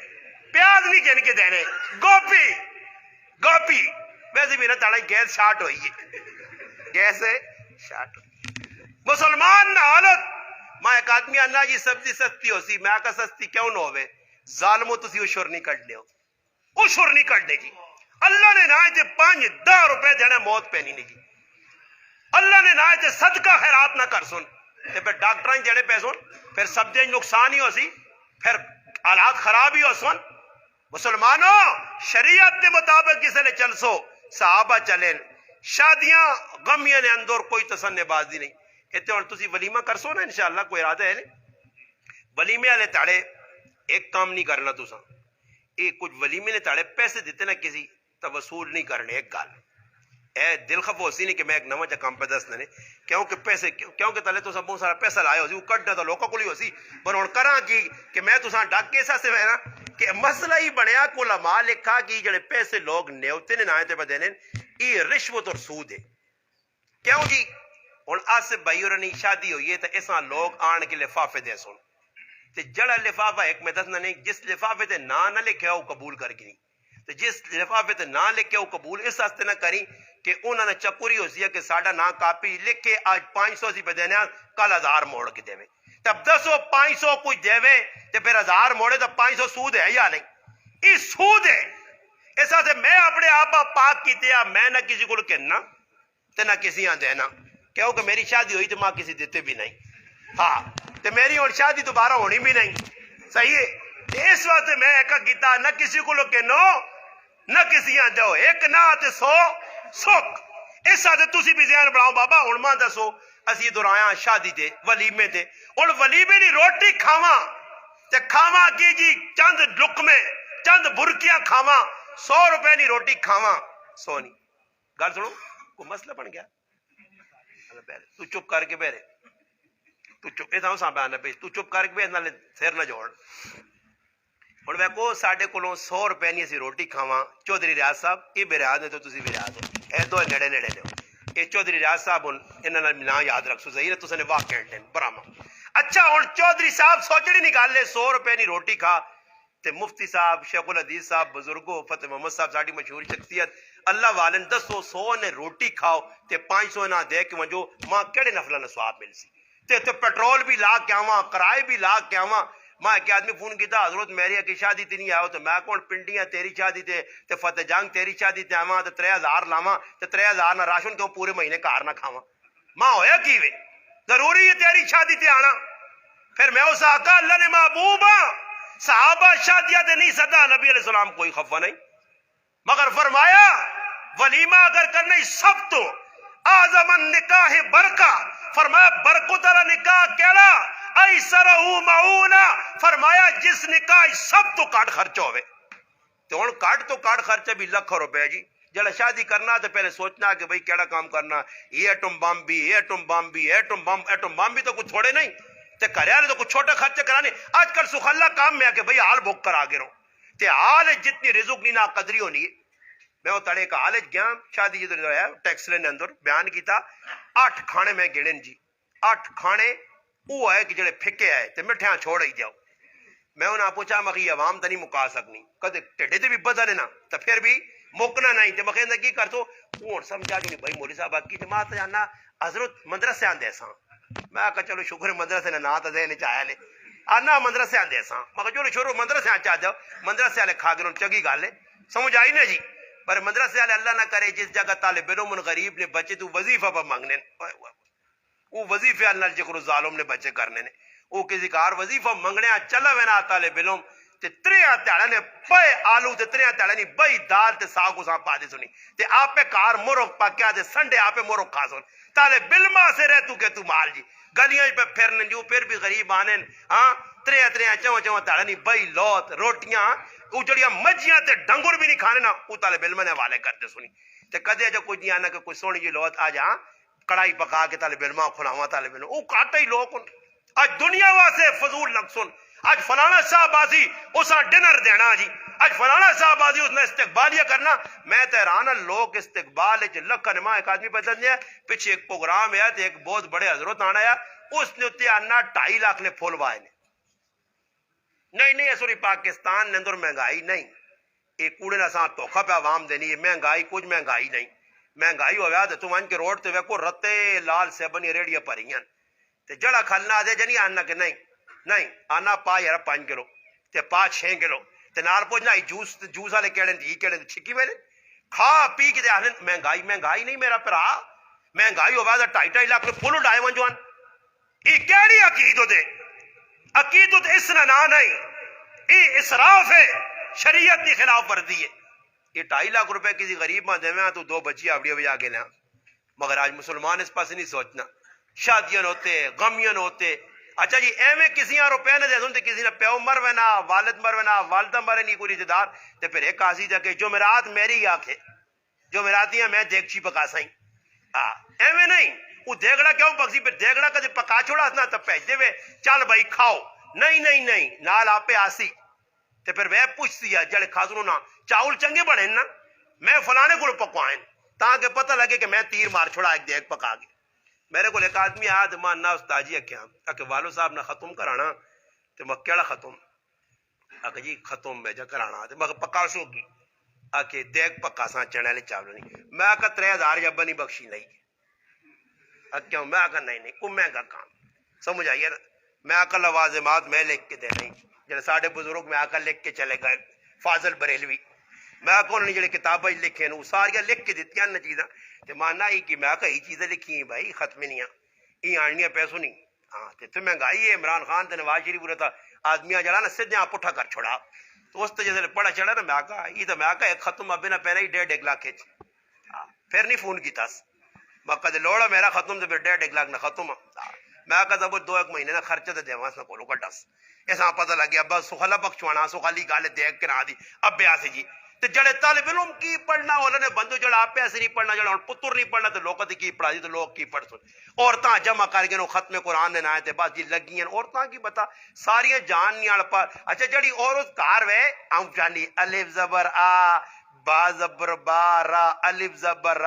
پیاز نہیں گن کے دینے گوپی ویسے بھی نہ تڑا گیس شارٹ ہوئی ہے گیس شارٹ مسلمان نہ حالت میں ایک آدمی اللہ جی سبزی سستی ہو سی میں آکا سستی کیوں نہ ہوئے ظالموں تسی اشور نہیں کٹنے ہو اشور نہیں کٹنے جی اللہ نے نہ جے 5-10 روپے دینے موت پہ نہیں جی اللہ نے نہ جے صدقہ خیرات نہ کر سن تے پھر ڈاکٹران جڑے پہ سن پھر سبزی نقصان ہی ہو سی پھر حالات خراب ہی ہو سن مسلمانوں شریعت کے مطابق کسی نے چل سو صحابہ چلیں شادیاں غمیاں نے اندر کوئی تسنے بازی نہیں اتنے اور تسی ولیمہ کر سو نا انشاءاللہ کوئی ارادہ ہے نہیں ولیمے والے تاڑے ایک کام نہیں کرنا تسا ایک کچھ ولیمے نے تاڑے پیسے دیتے نا کسی تو وصول نہیں کرنے ایک گال اے دل خفو سی نہیں کہ میں ایک نمہ چا کام پہ دست نے کیونکہ پیسے کیونکہ تلے تو سب بہت سارا پیسہ لائے ہو سی وہ کٹنا تو لوکا کولی ہو سی پر ان کراں کی کہ میں تو ساں ڈاک کیسا سے میں نا کہ مسئلہ ہی بنیا کو علماء لکھا کہ جڑے پیسے لوگ نیوتے نے نائے تے بدینے یہ رشوت اور سود ہے کیوں جی اور آج سے بھائی اور نہیں شادی ہوئی ہے تو ایسا لوگ آن کے لفافے دے سن تے جڑا لفافہ ایک میں دسنا نہیں جس لفافے تے نہ لکھے ہو قبول کر گی نہیں تے جس لفافے تے نہ لکھے ہو قبول اس واسطے نہ کری کہ انہوں نے چکوری ہو سی ہے کہ ساڑھا نہ کاپی لکھ کے آج 500 سی پہ دینے کل 1000 موڑ کے دے تب 500 کچھ دے تے پھر 1000 موڑے تو 500 سود ہے یا نہیں یہ سود ہے اس واسطے میں اپنے آپ پاک کی دیا میں نہ کسی کو کہنا تے نہ کسی ہاں دینا کیونکہ میری شادی ہوئی تو ماں کسی دیتے بھی نہیں ہاں تے میری اور شادی دوبارہ ہونی بھی نہیں صحیح ہے اس واسطے میں ایک کیتا نہ کسی کو کہنو نہ کسی ہاں دو ایک نہ تے 100 سوک اس واسطے تسی بھی ذہن بناؤ بابا ہن ماں دسو اسی درایا شادی تے ولیمے تے اور ولیمے دی روٹی کھاواں تے کھاواں کی جی چند لقمے چند برکیاں کھاواں 100 روپے دی روٹی کھاواں 100 نہیں گل سنو کوئی مسئلہ بن گیا تو چپ کر کے بیرے تو چپ ایسا سا بیان پیش تو چپ کر کے بیرے نالے سیر نہ جوڑ اور میں کو ساڑھے کلوں 100 روپے نہیں اسی روٹی کھاواں چودھری ریاض صاحب یہ بیریاض نے تو تسی بیریاض ہو اے دو نیڑے نیڑے نے یہ چودھری ریاض صاحب انہوں نے نام یاد رکھ سو صحیح ہے تو نے واہ کہنٹے براما اچھا اور چودھری صاحب سوچڑی نکال لے 100 روپے نہیں روٹی کھا تے مفتی صاحب شیخ الحدیث صاحب بزرگوں فتح محمد صاحب ساڑھی مشہور شخصیت اللہ والن 100 نے روٹی کھاؤ تے 500 نہ دے کے وجو ماں کیڑے نفلہ نے ثواب مل سی تے پیٹرول بھی لا کے آواں کرائے بھی لا کے آواں ماں ایک آدمی فون کیتا حضرت میری کی شادی تے نہیں آؤ تو میں کون پنڈیاں تیری شادی تے فتح جنگ تیری شادی تے آواں تے 3000 لاواں تے 3000 نہ راشن کیوں پورے مہینے کار نہ کھاواں ماں ہویا کی وے ضروری ہے تیری شادی تے آنا پھر میں اس آقا اللہ نے محبوب صحابہ شادیاں تے نہیں صدا نبی علیہ السلام کوئی خفا نہیں مگر فرمایا ولیمہ اگر کرنے سب تو اعظم النکاح برکہ فرمایا برکت والا نکاح کیڑا ایسرہ معونہ فرمایا جس نکاح سب تو کاٹ خرچ ہوئے تو ہن کاٹ تو کاٹ خرچہ بھی 1 لاکھ روپے جی جڑا شادی کرنا تو پہلے سوچنا کہ بھئی کیڑا کام کرنا. یہ ایٹم بم بھی ایٹم بم بھی تو کچھ تھوڑے نہیں تے کریا نے تو کچھ چھوٹے خرچے کرانے. آج کل سخلا کام میں کہ بھئی حال بک کرا کے رہو تے حال جتنی رزق نہیں نا قدری ہونی ہے. میں وہ تڑے کا حال گیا شادی جدو ہے ٹیکسلے نے اندر بیان کیتا 8 کھانے میں گڑن جی 8 کھانے وہ ہے کہ جڑے پھکے آئے تے مٹھیاں چھوڑ ہی جاؤ. میں انہاں پوچھا مخی عوام تو نہیں مکا سکنی کدے ٹھڈے تے بھی بدل ہے نا تو پھر بھی موکنا نہیں تے مخی کی کر تو ہوں سمجھا جو نہیں بھائی مولوی صاحب کی جماعت جانا حضرت مدرسے آندے ساں. میں کہا چلو شکر مدرسے نے نا تو دے چاہے لے آنا مدرسے آندے ساں مگر جو شروع مدرسے چاہ جاؤ مدرسے والے کھا کے چنگی گل ہے سمجھ آئی نا جی. پر مدرسے والے اللہ نہ کرے جس جگہ طالب علم غریب نے بچے تو وظیفہ پر مانگنے وہ وظیفے اللہ جکر ظالم نے بچے کرنے نے وہ کسی کار وظیفہ منگنے چلا وینا طالب علم تے تریاں تیڑا نے پے آلو تے تریاں تیڑا نہیں بئی دال تے ساگ کو ساں پا دے سنی تے آپ پہ کار مرغ پکیا تے سنڈے آپ پہ مرغ کھا سن طالب علم سے رہ تو کہ تو مال جی گلیاں پہ پھرنے جو پھر بھی غریب آنے ہاں تریاں چواں تیڑا نہیں بئی لوت روٹیاں وہ جڑیاں مجھیاں تے ڈنگر بھی نہیں کھانے نا وہ طالب علم نے حوالے کرتے سنی تے کدے جو کچھ نہیں آنا کہ کوئی سونی جی لوت آ جا کڑائی پکا کے طالب علم کھلاواں طالب علم وہ کاٹا ہی لوگ آج دنیا واسے فضول لگ سن آج فلانا صاحب آزی اسا ڈنر دینا جی آج فلانا صاحب آزی اس نے استقبالیہ کرنا. میں تیران لوگ استقبال لکھن ماں ایک آدمی پتہ نہیں ہے پیچھے ایک پروگرام ہے ایک بہت بڑے حضرت آنا ہے اس نے اتنے آنا 2.5 لاکھ نے پھول وائے نے نہیں سوری پاکستان نے اندر مہنگائی نہیں یہ کوڑے نہ ساتھ توخہ پہ عوام دینی ہے مہنگائی کچھ مہنگائی نہیں مہنگائی ہو گیا تو تم ان کے روڈ تے ویکو رتے لال سیبنی ریڑیاں پریاں تے جڑا کھلنا دے جنی آنا کہ نہیں آنا پا یار 5 کلو تے پا 6 کلو تے نال پوچھنا جوس والے کیڑے تے کیڑے تے چھکی ویلے کھا پی کے آنے مہنگائی نہیں میرا پرا مہنگائی ہو گیا 2.5 لاکھ نے پھول ڈائے ونجوان یہ کیڑی عقیدت اس نہ نہیں یہ اسراف ہے شریعت کی خلاف ورزی ہے. یہ 2.5 لاکھ روپے کسی غریب ماں دے تو 2 بچی آوڑی بجا کے لیں مگر آج مسلمان اس پاس نہیں سوچنا شادیاں ہوتے غمیاں ہوتے اچھا جی ایویں کسی روپے نہ دے دوں کسی نے پیو مر وینا والد مر وینا والدہ مرے نہیں کوئی رشتے دار تے پھر ایک آسی جا کے جمعرات میری آنکھیں جمعراتیاں میں دیکچی پکا سائیں ایویں نہیں وہ دیگڑا کیوں پکسی پھر دیگڑا کدے پکا چھوڑا نا تو پیج دے وے چل بھائی کھاؤ نہیں نال آپ پہ آسی تے پھر وہ پوچھتی ہے جڑے خاصروں نا چاول چنگے بنے نا میں فلانے کو پکوائیں تاکہ پتہ لگے کہ میں تیر مار چھوڑا ایک دیکھ پکا کے. میرے کو ایک آدمی آیا تو ماں نا استاد جی کیا کہ والو صاحب نے ختم کرانا تو میں کیڑا ختم جی ختم میں جا کرانا تو میں پکا سو کی کہ دیکھ پکا سا چنے والے چاول نہیں میں 3000 جب نہیں بخشی نہیں کیوں میں نہیں وہ مہنگا کام سمجھ آئیے نا میں لوازمات میں لکھ کے دے نہیں جڑے ساڈے بزرگ میں لکھ کے چلے گئے فاضل بریلوی میں انہوں نے کتابیں لکھے وہ ساریاں لکھ کے دیتی ہیں چیزاں تو ماننا ہی کہ میں یہ چیزیں لکھی ہیں بھائی ختم نہیں یہ آنیاں پیسوں نہیں ہاں تو مہنگائی ہے عمران خان تے نواز شریف پورا تھا آدمیاں جڑا نا سدھیاں پٹھا کر چھوڑا تو اس جیسے پڑھا چڑھا نا میں ایک ختم ابھی نہ پہلے ہی 1.5 لاکھ پھر نہیں فون کیتا میں کدے لوڑا میرا ختم تو پھر 1.5 لاکھ نہ ختم میں کہتا وہ 2-1 مہینے نہ خرچہ تو دیواں نہ کولو کٹاس ایسا پتہ لگ گیا بس سخلا بخشوانا سخالی گال دیکھ کے نہ دی اب بیاسی جی تے جڑے طالب علم کی پڑھنا والا نے بندو جڑا آپ ایسے نہیں پڑھنا جڑا پتر نہیں پڑھنا تو لوگ کی پڑھا دی تو لوگ کی پڑھ سن عورتاں جمع کر کے ختم قرآن دے نائے تے بس جی لگیاں عورتاں کی بتا ساریاں جان نہیں آل پر اچھا جڑی عورت کار وے ہم جانی الف زبر آ با زبر با را الف زبر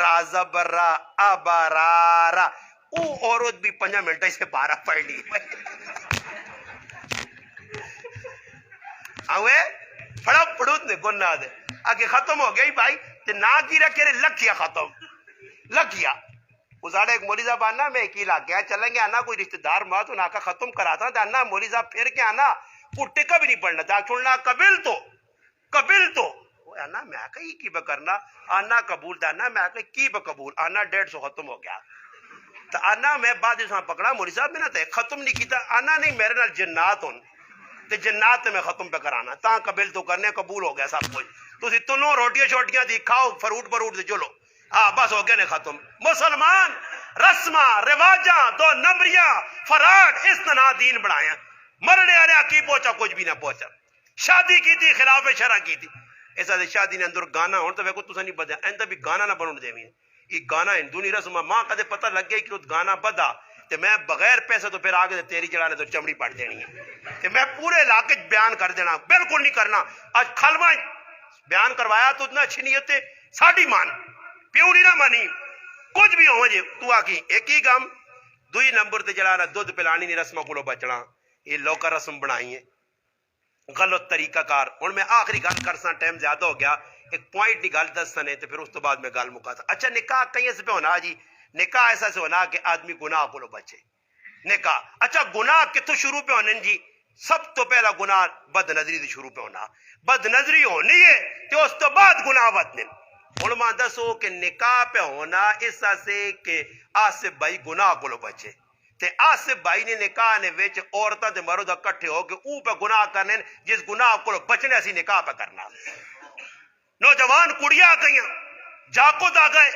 را زبر را ابا را او عورت بھی 5 منٹ سے 12 پڑھ لی اوے پڑا پڑوت نے گناہ دے آگے ختم ہو گئی بھائی تے نا کی رکھے رہے لکھیا ختم لکھیا ازاڑے ایک مولی صاحب آنا میں ایک ہی لاگ گیا چلیں گے آنا کوئی رشتہ دار ماں تو نا کا ختم کراتا تھا آنا مولی صاحب پھر کے آنا وہ ٹکا بھی نہیں پڑھنا تھا چھوڑنا قبل تو آنا میں آکا ہی کی بکرنا آنا قبول تھا آنا میں آکا کی بقبول آنا 150 ختم ہو گیا تو آنا میں بعد اس پکڑا مولی صاحب میں نہ ختم نہیں کیتا آنا نہیں میرے نال جنات ہوں تے جنات میں ختم پہ کرانا تاں قبل تو کرنے قبول ہو گیا سب کچھ تو تنوں روٹیاں شوٹیاں دی کھاؤ فروٹ دے چلو بس ہو گیا نے ختم مسلمان رسماں رواجاں 2 نمبریاں فراڈ اس طرح دین بنایا مرنے والے کی پہنچا کچھ بھی نہ پہنچا شادی کی تھی خلاف شرع کی تھی ایسا دے شادی نے اندر گانا ہون تو ویکو تسا نہیں بدیا ایندا بھی گانا نہ بنون دے یہ گانا ہندو نہیں رسم ماں کدے پتہ لگ گیا کہ گانا بدا تے میں بغیر پیسے تو پھر آگے تیری چڑھانے تو چمڑی پٹ دینی ہے تے میں پورے علاقے بیان کر دینا بالکل نہیں کرنا آج کھلوا بیان کروایا تو اتنا اچھی نیت ہے ساڑی مان پیو نہیں نہ مانی کچھ بھی ہو جے تو آکی ایک ہی کام دوئی نمبر تے جڑا دودھ پلانی نہیں رسمہ کولو بچنا یہ لوکا رسم بنائی ہے غلط طریقہ کار اور میں آخری گل کرسا ٹائم زیادہ ہو گیا ایک پوائنٹ دی گل دس سنے تو پھر اس تو بعد میں گل مکا تھا اچھا نکاح کہیں سے پہ ہونا جی نکاح ایسا سے ہونا کہ آدمی گناہ کو لو بچے نکاح اچھا گناہ کتوں شروع پہ ہونے جی سب تو پہلا گناہ بد نظری دی شروع پہ ہونا بد نظری ہونی ہے تو اس تو بعد گناہ بدنے علماء دسو کہ نکاح پہ ہونا اس سے کہ آصف بھائی گناہ کو لو بچے تے آصف بھائی نے نکاح نے وچ عورتاں تے مرد اکٹھے ہو کے او پہ گناہ کرنے جس گناہ کو بچنے اسی نکاح پہ کرنا نوجوان کڑیاں آ گئی جاکت آ گئے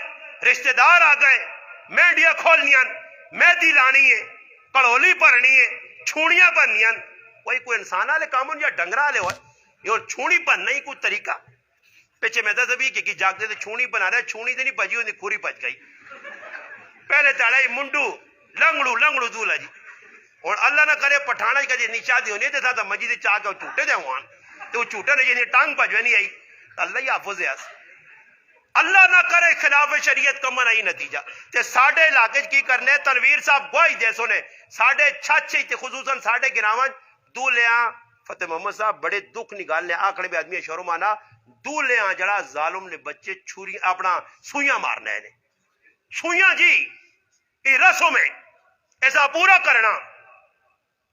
رشتہ دار آ گئے مہندیاں کھولنیاں مہندی لانی ہے کڑولی بھرنی ہے چھوڑیاں بننیاں کوئی انسان والے کام ہوں یا ڈنگرا والے ہوئے یہ چھوڑی بننا ہی کوئی طریقہ پیچھے میں دس ابھی کہ جاگتے تھے چھوڑی بنا رہے چھوڑی تو نہیں بجی ہوئی کھوری بج گئی پہلے چڑھائی منڈو لنگڑو دولا جی اور اللہ نہ کرے پٹھانا کدی نشادی ہونی تھا تو مجید چاہ کے جھوٹے دے ہوان تو جھوٹے نے جی ٹانگ بجوے نہیں آئی اللہ ہی حافظ ہے اللہ نہ کرے خلاف شریعت کمن آئی نتیجہ تے ساڑھے علاقے کی کرنے تنویر صاحب گواہی دے سونے ساڑھے چھچے تے خصوصاً ساڑھے گراوان دولیاں فتح محمد صاحب بڑے دکھ نگال لے آنکھنے بھی آدمی شروع مانا دولیاں جڑا ظالم نے بچے چھوری اپنا سویاں مارنا ہے سویاں جی یہ رسم ہے ایسا پورا کرنا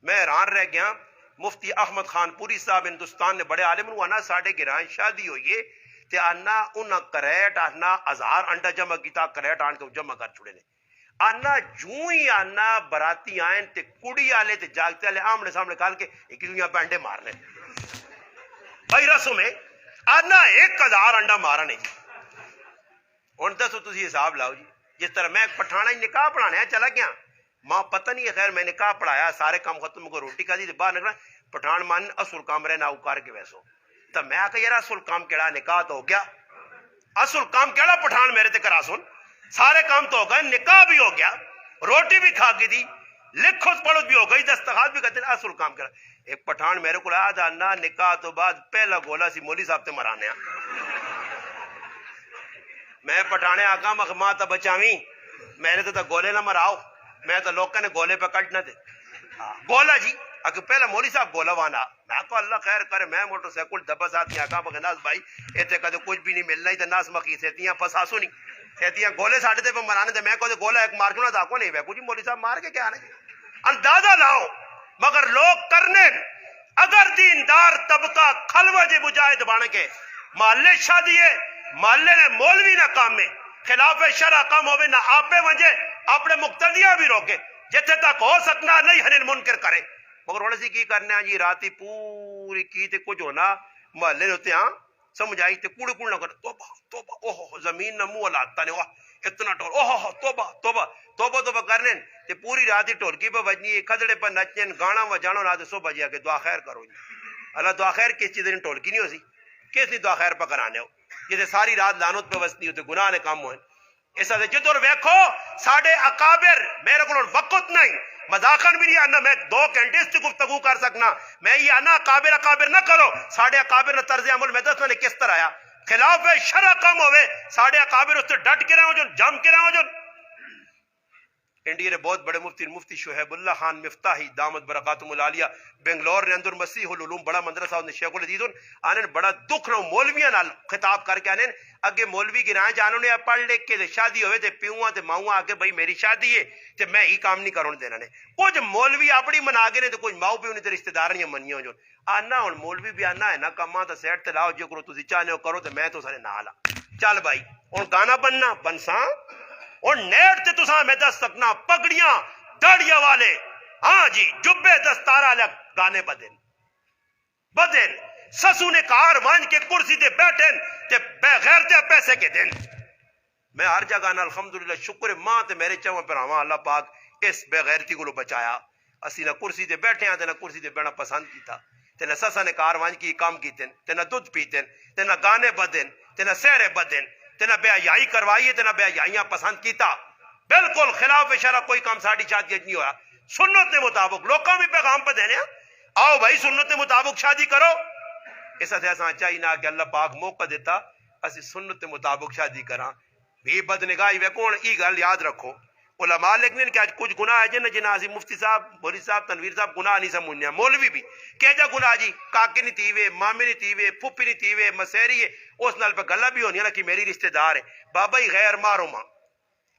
میں حیران رہ گیا مفتی احمد خان پوری صاحب ہندوستان نے بڑے عالم نو آنا ساڑھے گرائیں شادی ہوئی ہے تے آنا انہا کریٹ آنا ہزار انڈا جمع کیتا کریٹ آن کے جمع کر چھوڑے نے آنا جوں ہی آنا براتی آئیں تے کڑی آلے تے جاگتے آلے آمنے سامنے کھال کے ایک دنیا پہ انڈے مارنے بھائی رسم ہے آنا 1000 انڈا مارا نہیں جی ان دسو تسی حساب لاؤ جی جس طرح میں پٹھانا ہی نکاح پڑھانے چلا گیا ماں پتہ نہیں ہے خیر میں نکاح پڑھایا سارے کام ختم کو روٹی کھا دی باہر نکلا پٹھان مان اصل کام رہے نہ کر کے ویسو تو میں آ کہ یار اصل کام کیڑا نکاح تو ہو گیا اصل کام کیڑا پٹھان میرے تے کرا سن سارے کام تو ہو گئے نکاح بھی ہو گیا روٹی بھی کھا کے دی لکھو پڑھو بھی ہو گئی دستخط بھی کرتے اصل کام کیڑا ایک پٹھان میرے کو آیا تھا نہ نکاح تو بعد پہلا گولا سی مولوی صاحب تے مرانے میں پٹھانے آقا ماں تا بچاویں میرے تو گولے نہ مراؤ میں تو لوگوں نے گولے پہ کٹنا دے گولا جی اگر پہلا مولی صاحب گولا وانا میں کہا اللہ خیر کرے میں موٹر سیکل دبا ساتھ آقا بغناز بھائی ایتے کدے کچھ بھی نہیں ملنا ہی تے ناس مخی سیتیاں پساسو نہیں سیتیاں گولے ساڑھے تے پہ مرانے تے میں کہا گولا ایک مار کیوں نہ داکو نہیں بیکو جی مولی صاحب مار کے کیا آنے اندازہ لاؤ مگر لوگ کرنے اگر دیندار طبقہ کھلوہ جے مجاہد بانے کے محلے شادی ہے محلے نے مولوی نہ کام میں خلاف شرع کام ہوئے نہ آپ پہ وجہ اپنے مقتدیاں بھی روکے جتے تک ہو سکنا نہیں ہنین منکر کرے مگر ہونے سے کی کرنے ہیں جی راتی پوری کی تے کچھ ہونا محلے ہوتے ہاں سمجھ آئی تے کوڑے کوڑ نہ کرے توبہ توبہ اوہ زمین نہ منہ اللہ نے واہ اتنا ٹول اوہ توبہ توبہ توبہ توبہ کرنے تے پوری راتی ٹولکی پہ بجنی کھدڑے پہ نچن گانا و جانو رات سو بجیا کہ دعا خیر کرو جی اللہ دعا خیر کس چیز نے ٹولکی نہیں ہو سی کس نے دعا خیر پہ کرانے ہو یہ تے ساری رات لانت پہ وسنی ہوتے گناہ نے کام ہوئے ایسا دے جدور ویکھو ساڑھے اکابر میرے کو وقت نہیں مذاقن بھی نہیں آنا میں 2 گھنٹے اس سے گفتگو کر سکنا میں یہ آنا اکابر نہ کرو ساڑھے اکابر نہ طرز عمل میں دس میں نے کس طرح آیا خلاف شرع کم ہوئے ساڑھے اکابر اس سے ڈٹ کے رہے ہوں جو جم کے رہے ہوں جو انڈیا نے بہت بڑے مفتی شہیب اللہ خان مفتاحی دامت برکاتم العالیہ بنگلور نے اندر مسیح العلوم بڑا مدرسہ نے شیخ الحدیث آنے بڑا دکھ رہا مولویاں نال خطاب کر کے آنے اگے مولوی گرائیں جانوں نے پڑھ لکھ کے شادی ہوئے تے پیوہاں تے ماؤں آگے بھائی میری شادی ہے تے میں ہی کام نہیں کروں دینا نے کچھ مولوی اپنی منا گے نے تے کچھ ماؤں پیو نے تے رشتہ دار نہیں منیاں جو آنا ہن مولوی بھی آنا ہے نا کماں تے سیٹ تے لاؤ جو کرو تسی چاہنے ہو کرو تے میں تو سارے نال چل بھائی ہن گانا بننا بنساں اور نیٹ تے تساں میں دس سکنا پگڑیاں داڑیاں والے ہاں جی جبے دستارا لگ گانے بدن سسو نے کار وانج کے کرسی تے بیٹھن تے بغیر تے پیسے کے دن میں ہر جگہ نا الحمدللہ شکر ماں تے میرے چاہوں پر ہوا اللہ پاک اس بغیرتی کو بچایا اسی نہ کرسی تے بیٹھے ہیں تے نہ کرسی تے بیٹھنا پسند کیتا تینا سسا نے کاروان کی کام کیتن، تینا دودھ پیتن، تینا گانے بدن، تینا سیرے بدن، تینا بے حیائی کروائیے، تینا بے حیائیاں پسند کیتا. بالکل خلاف شرع کوئی کام ساڑی شادی نہیں ہوا. سنت کے مطابق لوگوں بھی پیغام پہ دینے آؤ بھائی سنت کے مطابق شادی کرو. اس ایسا چاہیے نہ کہ اللہ پاک موقع دیتا اسی سنت کے مطابق شادی کراں. بھی بد نگاہی وے کون ای گل یاد رکھو. علماء لکھنے کہ کچھ گناہ ہے جن جنہاں اسی مفتی صاحب بوری صاحب تنویر صاحب گناہ نہیں سمجھنے. مولوی بھی کہ جا گناہ جی کاکے نہیں تیوے مامے نہیں تیوے پھپھی نہیں تیوے مسیری ہے اس نال پہ گلہ بھی ہونی ہے نا کہ میری رشتہ دار ہے بابا ہی غیر مارو ماں.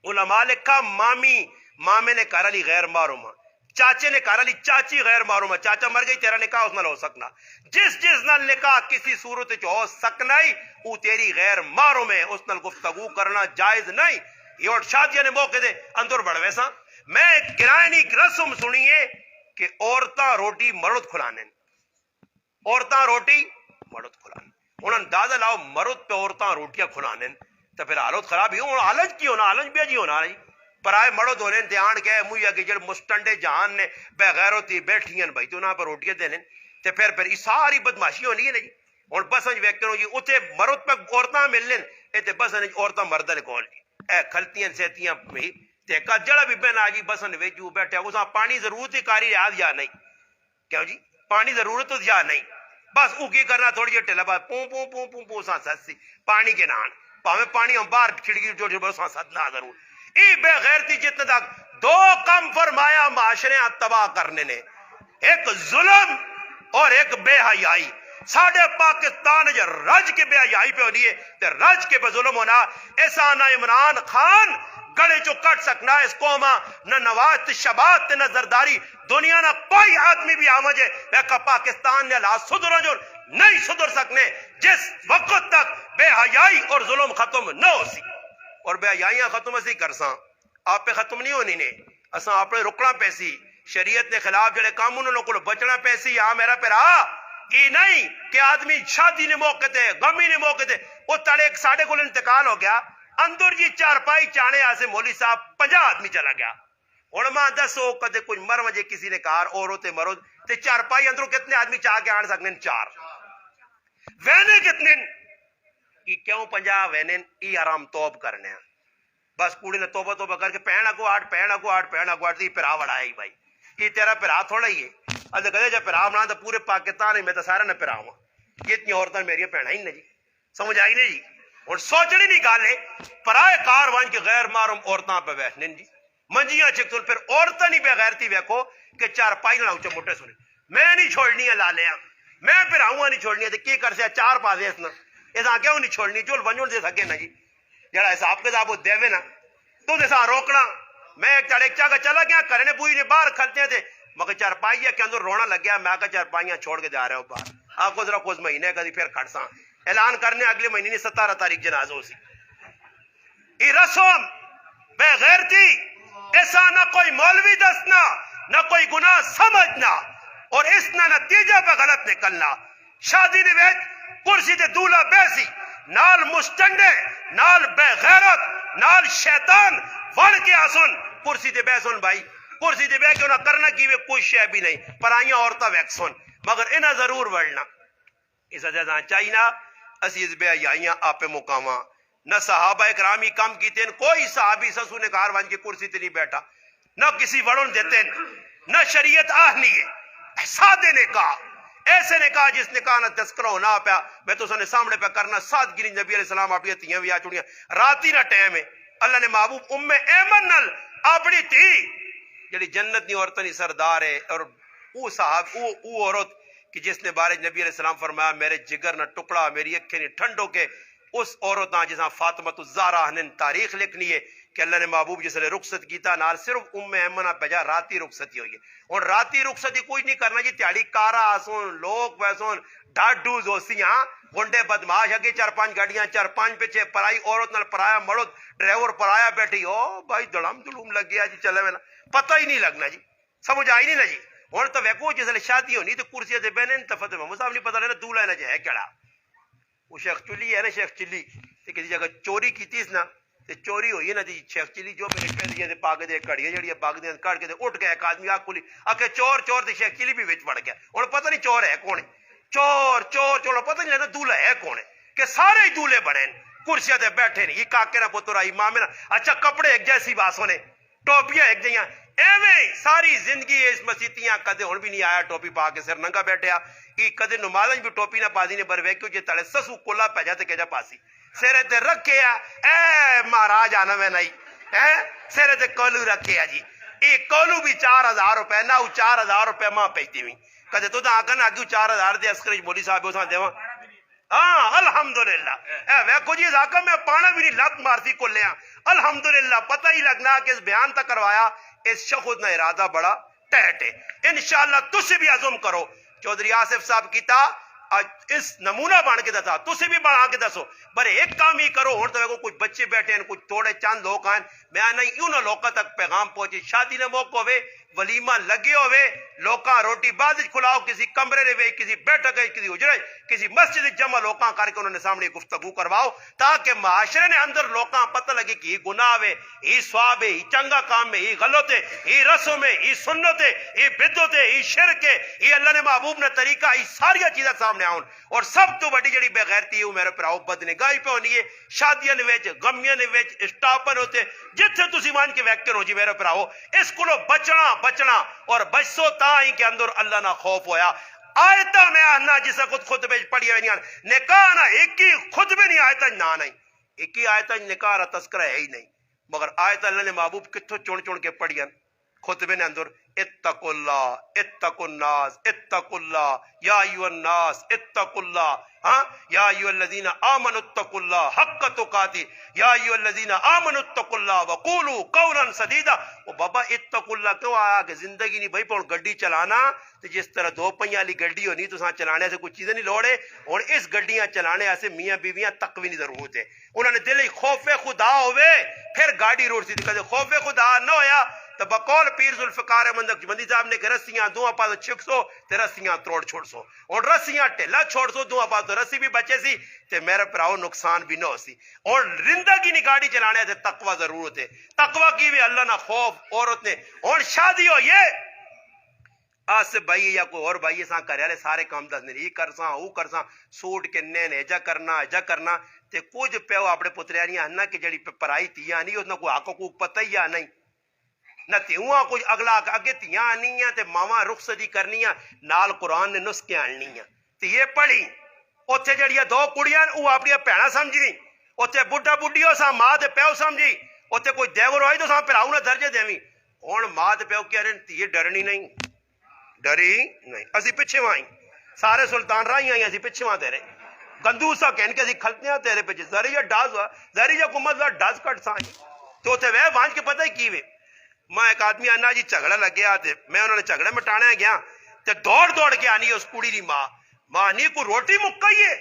علماء لکھا مامے نے کہا لی غیر مارو ماں، چاچے نے کہا لی چاچی غیر مارو ماں. چاچا مر گئی تیرا نکاح اس نال ہو سکنا. جس نال نکاح کسی صورت ہو سکنا ہی وہ تیری غیر مارو میں اس نال گفتگو کرنا جائز نہیں. یہ اور شادیاں نے موقع دے اندر بڑھ ویسا. میں گرائنی رسم سنیے کہ عورتاں روٹی مرد کھلانے، عورتاں روٹی مرد کھلانے. ہوں اندازہ لاؤ مرد پہ عورتاں روٹیاں کھلانے تو پھر حالت خراب ہی ہوں. آلج کی ہونا آلج بھی جی ہونا رہی پرائے مرد ہونے دھیان کہ مویا کہ جڑے مستنڈے جہان نے بغیر ہوتی بیٹھی ہیں بھائی تو انہاں پر روٹیاں دینے تے پھر یہ ساری بدماشی ہونی ہے نا جی. ہوں بسنج ویکن جی اتنے مرد پہ عورتاں ملنے اتنے بسنج عورتاں مرد نے کول جی اے کھلتیاں سیتیاں بھی تے جڑا بھی بہن آ جی بسن ویچو بیٹھے اساں پانی ضرورت ہی کاری یاد یا نہیں کیوں جی پانی ضرورت یا نہیں بس وہ کی کرنا تھوڑی جی ٹھلا بات پوں پوں پوں پوں پوں سا سسی پانی کے نان پاویں پانی ہم باہر کھڑکی جو جو بس سدنا ضرور. ای بے غیرتی جتنے تک دو کم فرمایا معاشرے تباہ کرنے نے، ایک ظلم اور ایک بے حیائی. ساڑھے پاکستان جو رج کے بے حیائی پہ ہو رہی ہے تے رج کے بے ظلم ہونا. ایسا نہ عمران خان گڑے جو کٹ سکنا اس قوما نہ نواز شبات نہ زرداری دنیا نہ کوئی آدمی بھی آمجے ایک پاکستان نے لا صدر جو نہیں صدر سکنے جس وقت تک بے حیائی اور ظلم ختم نہ ہو سی. اور بے حیائیاں ختم اسی کرساں آپ پہ ختم نہیں ہونی نے اساں آپ نے رکنا پیسی. شریعت کے خلاف جڑے کام انہوں کو بچنا پیسی. آ میرا پیرا یہ نہیں کہ آدمی شادی نے موقع تے غمی نے موقع تے وہ تڑے ایک ساڑھے کو انتقال ہو گیا اندر جی چارپائی چانے آسے مولوی صاحب 50 آدمی چلا گیا. علماء 10 کدے کچھ مر وجے کسی نے کہا اور ہوتے مرد تے چارپائی اندروں کتنے آدمی چاہ کے آن سکنے 4 وینے کتنے کی کیوں 50 وینے ای آرام توب کرنے ہیں. بس کوڑی نے توبہ کر کے پہنا کو آٹھ دی پھر آوڑا ہے بھائی یہ تیرا پھر تھوڑا ہی ہے. اجے کہے جب پھر بنا تو پورے پاکستان میں تو سارے نے پھر آواں یہ اتنی عورتیں میری پہنا ہی نہیں جی سمجھ آئی نہیں جی. اور سوچنی نہیں گالے پرائے کاروان کے غیر معروم عورتاں پہ بیٹھنے جی منجیاں چکتن پھر عورتیں نہیں بغیرتی ویکھو کہ چارپائی نہ اونچے موٹے سنے میں نہیں چھوڑنی ہے لالیا میں پھر آؤں نہیں چھوڑنی ہے تو کی کر سے 4 پاسے اس نا ایسا کیوں نہیں چھوڑنی چول ونجن دے سکے نا جی جڑا حساب کے صاحب دے نا تو ایسا روکنا. میں ایک چڑھا چلا گیا کرنے بوئی نے باہر کھلتے تھے مگر چارپائیاں کے اندر رونا لگ گیا. میں کہا چارپائیاں چھوڑ کے جا رہے ہو باہر آپ کو ذرا کچھ مہینے کدی پھر کھڑساں اعلان کرنے اگلے مہینے 17 تاریخ جنازہ سی. یہ رسم بے غیرتی ایسا نہ کوئی مولوی دسنا نہ کوئی گناہ سمجھنا اور اس نہ نتیجہ پہ غلط نکلنا. شادی نے ویچ کرسی تے دولہ بیسی نال مستنڈے نال بے غیرت نال شیطان وڑ کے آسن کرسی تے بیسن بھائی کرسی تے بے کے انہاں کرنا کی کوئی شے بھی نہیں پرائیاں عورتاں ویکسن مگر انہاں ضرور وڑنا. اس وجہ چاہیے نا اسی اس بے حیائیاں آپ مقاماں نہ صحابہ اکرامی کم کیتے ہیں. کوئی صحابی سسو نے کاروان کی کرسی تے نہیں بیٹھا نہ کسی وڑن دیتے ہیں نہ شریعت آہنی ہے سادے نے کہا ایسے نے کہا جس نے کہا نہ تذکرہ ہونا پیا میں تو سنے سامنے پہ کرنا سادگی نبی علیہ السلام اپنی تیاں بھی آ چڑیاں راتی نہ ٹائم ہے اللہ نے محبوب ایمن نل اپنی تھی جڑی جنت نہیں عورتیں نہیں سردار ہے اور وہ صاحب وہ عورت کہ جس نے بارے نبی علیہ السلام فرمایا میرے جگر نہ ٹکڑا میری اکھیں نہیں ٹھنڈو کے اس عورت جساں فاطمہ الزہرا نے تاریخ لکھنی ہے کہ اللہ نے محبوب جس نے رخصت کیتا نال صرف ایمنہ پجا راتی رخصتی ہوئی ہے. اور راتی رخصتی کوئی نہیں کرنا جی تیاڑی کارا آسون لوگ ویسون ڈاڈوز ہوسی ہاں گنڈے بدماش اگے 4-5 گاڑیاں 4-5 پیچھے پرائی عورت نال پرایا مرد ڈرائیور پرایا بیٹھی او بھائی دڑم دلوم لگ گیا جی چلے میں پتہ ہی نہیں لگنا جی سمجھ آئی نہیں نا جی. ہوں تو ویکو جس شادی ہونی تو کرسی سے بہنے تو فتح محمد صاحب نہیں پتہ لینا دولہا نہ ہے کیڑا وہ شیخ چلی ہے نا شیخ چلی کسی جگہ چوری کی تھی نا تے چوری ہوئی ہے نا جی شیخ چلی جو میرے پہلیاں دے پاگ دے کڑیاں جڑیاں پاگ دے کٹ کے تے اٹھ گیا ایک آدمی آگ کھلی آکے چور چور تے شیخ چلی بھی وچ پڑ گیا ہن پتہ نہیں چور ہے کون ہے چور چور چور پتہ نہیں لگا دولہا ہے کون ہے کہ سارے ہی دولہے بڑے ہیں کرسیاں تے بیٹھے نہیں یہ کاکے نا پتر آئی ماں میں نا اچھا کپڑے ایک جیسی باسوں نے ٹوپیاں ایک جیاں ایویں ساری زندگی اس مسیتیاں کدے ہن بھی نہیں آیا ٹوپی پا کے سر ننگا بیٹھیا کہ کدے نمازاں بھی ٹوپی نہ پاسی نے پر ویکھو جے تڑے سسو کولا پہ جا تے کجا پاسی سرے تے رکھیا اے مہاراج آنا میں نہیں سرے تے کولو رکھیا جی یہ کولو بھی 4000 روپے نہ 4000 روپے ماں پیتی ہوئی کدے تو آگن آگے 4000 دے عسکر مولوی صاحب اساں دیواں ہاں الحمدللہ اے ویکھو جی ذاکر میں پانا بھی نہیں لت مارتی کو لیا الحمدللہ پتہ ہی لگنا کہ اس بیان تک کروایا اس شخص نے ارادہ بڑا ٹہٹ ہے انشاءاللہ تسی بھی عزم کرو چودھری آصف صاحب کیتا اس نمونہ بن کے دسا تسی بھی بنا کے دسو بڑے ایک کام ہی کرو ہن تو کچھ بچے بیٹھے ہیں کچھ تھوڑے چند لوگ ہیں میں نہیں انہوں لوگوں تک پیغام پہنچے شادی نے موقع ہوئے ولیمہ لگے ہوئے لوکاں روٹی بعد کھلاؤ کسی کمرے نے وے کسی بیٹھک کسی اجرے کسی مسجد جمع لوکاں کر کے انہوں نے سامنے گفتگو کرواؤ تاکہ معاشرے نے اندر لوکاں پتہ لگے کہ یہ گناہ ہے یہ ثواب ہے یہ چنگا کام ہے یہ غلط ہے یہ رسم ہے یہ سنت ہے یہ بدعت ہے یہ شرک ہے یہ اللہ نے محبوب نے طریقہ یہ ساری چیزیں سامنے آؤں اور سب تو بڑی جڑی بے غیرتی ہے میرے پراؤ بدنگاہی پہ ہونی ہے شادیاں نے وچ غمیاں نے وچ اسٹاپن ہوتے جتھے تسی مان کے ویکن ہو جی میرے پراؤ اس کو بچنا اور بچسو تا ہی کے اندر اللہ نہ خوف ہویا آیتہ میں آنا جسے خطبے پڑھی ہوئی نہیں نکاح نہ ایک ہی خطبے نہیں آیتہ نہ نہیں ایک ہی آیتہ نکاح را تذکرہ ہے ہی نہیں مگر آیتہ اللہ نے محبوب کتھوں چون کے پڑھی خطبے نے اندر اتقوا اللہ اتقوا الناس اتقوا اللہ یا ایوہ الناس اتقوا اللہ یا ایوہ الذین آمنوا اتقوا اللہ حق تقاتی یا ایوہ الذین آمنوا اتقوا اللہ وقولوا قولا سدیدا وہ بابا اتقوا اللہ کیوں آیا کہ زندگی نہیں بھائی پہ گڈی چلانا تو جس طرح دو پہیاں والی گڈی ہونی تو ساں چلانے سے کچھ چیزیں نہیں لوڑے اور اس گڈیاں چلانے سے میاں بیویاں تقوی نہیں ضرورت ہے انہوں نے دل خوف خدا ہوئے پھر گاڑی روڈ سی کہتے خوف خدا نہ ہویا تو بقول پیر ذوالفقار مندی صاحب نے کہ رسیاں دو پاس چھک سو تے رسیاں تروڑ چھوڑ سو اور رسیاں ٹھیلا چھوڑ سو دو پاس تو رسی بھی بچے سی تے میرے پراؤ نقصان بھی نہ ہو سی اور رندگی نہیں گاڑی چلانے سے تقوی ضرورت ہے تقوی کی بھی اللہ نہ خوف عورت نے اور شادی ہو یہ آصف بھائی یا کوئی اور بھائی ساں کرے والے سارے کام دس نہیں یہ کرساں وہ کرساں سوٹ کے نین ایجا کرنا تے کچھ پیو اپنے پتریاں نہ کہ جڑی پرائی تیاں نہیں اس نے کوئی حق حقوق پتہ ہی یا نہیں نہ تیواں کچھ اگلا اگے تیاں آنیاں تے ماواں رخصتی کرنیاں نال قرآن نے نسخے آنیاں تے یہ پڑھی اوتھے جڑیاں دو کڑیاں وہ اپنی بھیڑاں سمجھی اوتھے بڈھا بڈھیو سا ماں تے پیو سمجھی اوتھے کوئی دیور ہوئی تو سا پھراؤ نہ درجے دیویں ہن ماں تے پیو کہہ رہے تیے ڈرنی نہیں ڈری نہیں اسی پیچھے وائیں سارے سلطان راہی آئی اسی پیچھے وہاں تیرے گندو سا کہن کے اسی کھلتے ہیں تیرے پیچھے ذری جا ڈاز ہوا ذری جا کمت ہوا ڈاز کٹ سائیں تو اوتھے وہ وانج کے پتہ ہی کی وے میں ایک آدمی آنا جی جھگڑا لگ گیا تے میں انہوں نے جھگڑے مٹانے گیا تے دوڑ کے آنی اس کڑی دی ماں نہیں کو روٹی مکئی ہے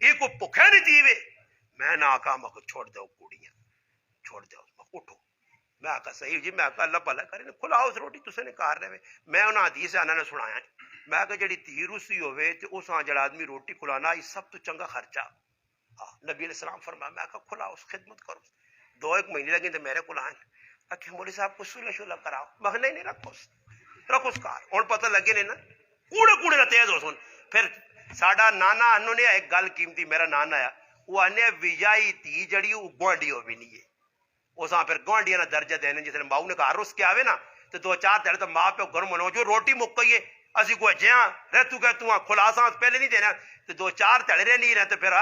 یہ کو پکھے نہیں دیوے میں نہ آکا میں کو چھوڑ دو کڑیاں چھوڑ دو میں اٹھو میں آکا صحیح جی میں آکا اللہ بھلا کرے کھلاؤ اس روٹی تسے نے کار رہے میں انہوں حدیث آنا نے سنایا میں آکا جڑی تھی روسی ہوئے تے اس آن جڑا آدمی روٹی کھلانا یہ سب تو چنگا خرچہ نبی علیہ السلام فرمایا میں آکا کھلاؤ اس خدمت کرو 2-1 مہینے لگیں تے میرے کھلائیں کہ مولوی صاحب کو سولہ شولہ کراؤ میں نہیں رکھو اس کار اور پتہ لگے نہیں نا کوڑے نہ تیز ہو سن پھر ساڈا نانا انہوں نے ایک گل قیمتی میرا نانا ہے وہ آنے ویجائی تھی جڑی وہ گوانڈی ہو بھی نہیں ہے وہ ساں پھر گوانڈیاں نہ درجہ دینے جس نے ماؤ نے کہا رس کے آوے نا تو 2-4 تیڑے تو ماں پہ گھر منو جو روٹی مکئی ہے اسی کو جہاں رہ تو کہ تو کھلاساں پہلے نہیں دینا تو 2-4 تیڑے رہ نہیں رہتے پھر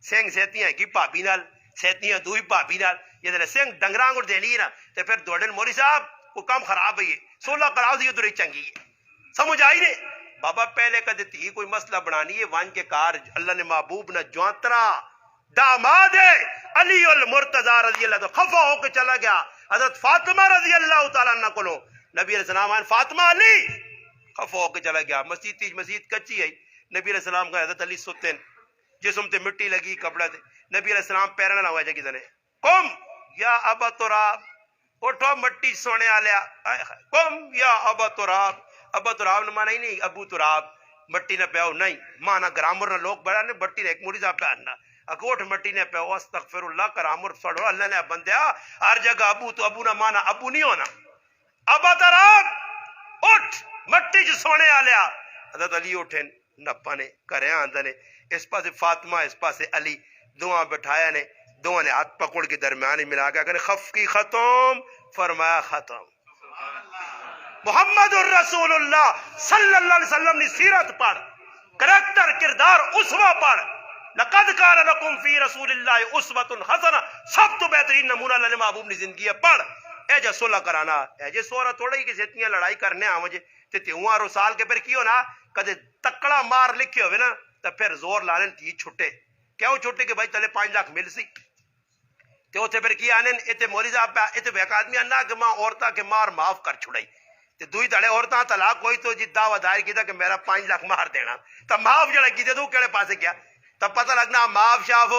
سنگ سیتیاں کی بھابی نال سیتیاں دوئی بھابی نال یہ سنگ ڈنگراں کو دینی نا تے پھر دوڑن مولوی صاحب کو کام خراب ہوئی ہے 16 کراؤ دی تو رہی چنگی ہے سمجھ آئی نے بابا پہلے کدے تھی کوئی مسئلہ بنانی ہے وان کے کار اللہ نے محبوب نہ جوانترا داماد ہے علی المرتضی رضی اللہ تو خفا ہو کے چلا گیا حضرت فاطمہ رضی اللہ تعالیٰ عنہ کو نبی علیہ السلام فاطمہ علی خفا ہو کے چلا گیا مسجد کچی ہے نبی علیہ السلام کا حضرت علی ستے جسم تے مٹی لگی کپڑا تے نبی علیہ السلام پیرنا نہ ہوا جا کسی نے قم یا ابا تراب اٹھو مٹی سونے آلیا قم یا ابا تراب نے مانا ہی نہیں ابو تراب مٹی نہ پیاؤ نہیں مانا گرامر نہ لوگ بڑا نے بٹی نے ایک موری صاحب پہ آنا اکوٹ مٹی نے پہ استغفراللہ کرامر پڑھو اللہ نے بندیا ہر جگہ ابو تو ابو نہ مانا ابو نہیں ہونا ابا ترام اٹھ مٹی جو سونے آلیا حضرت علی اٹھے نپا نے کرے آندہ نے اس پاس فاطمہ اس پاس علی دعا بٹھایا نے دعا نے ہاتھ پکڑ کے درمیانی ملا کے کہ خف کی ختم فرمایا ختم محمد الرسول اللہ صلی اللہ علیہ وسلم نے سیرت پڑھ کریکٹر کردار اسوہ پڑھ لقد کان لکم فی رسول اللہ اسوۃ حسنہ سب تو بہترین نمونہ اللہ نے محبوب نے زندگی ہے پڑھ اے جا صلح کرانا اے جے سورہ تھوڑا ہی کہ اتنی لڑائی کرنے آمجھے تے تیوہاں رو سال کے پھر کیوں نا کدے تکڑا مار لکھے ہوئے نا تو پھر زور لانے تی چھٹے کیوں چھٹے کہ بھائی تلے 5 لاکھ مل سی تے ہوتے پھر کیا آنے اتے مولی صاحب پہ اتے بیک آدمی انہا کہ ماں عورتہ کے مار معاف کر چھڑائی تے دوئی دڑے عورتہ طلاق کوئی تو جی دعویٰ دائر کی تھا کہ میرا 5 لاکھ مار دینا تو معاف جڑا کی دے دو کیڑے پاسے کیا تب پتہ لگنا معاف شاف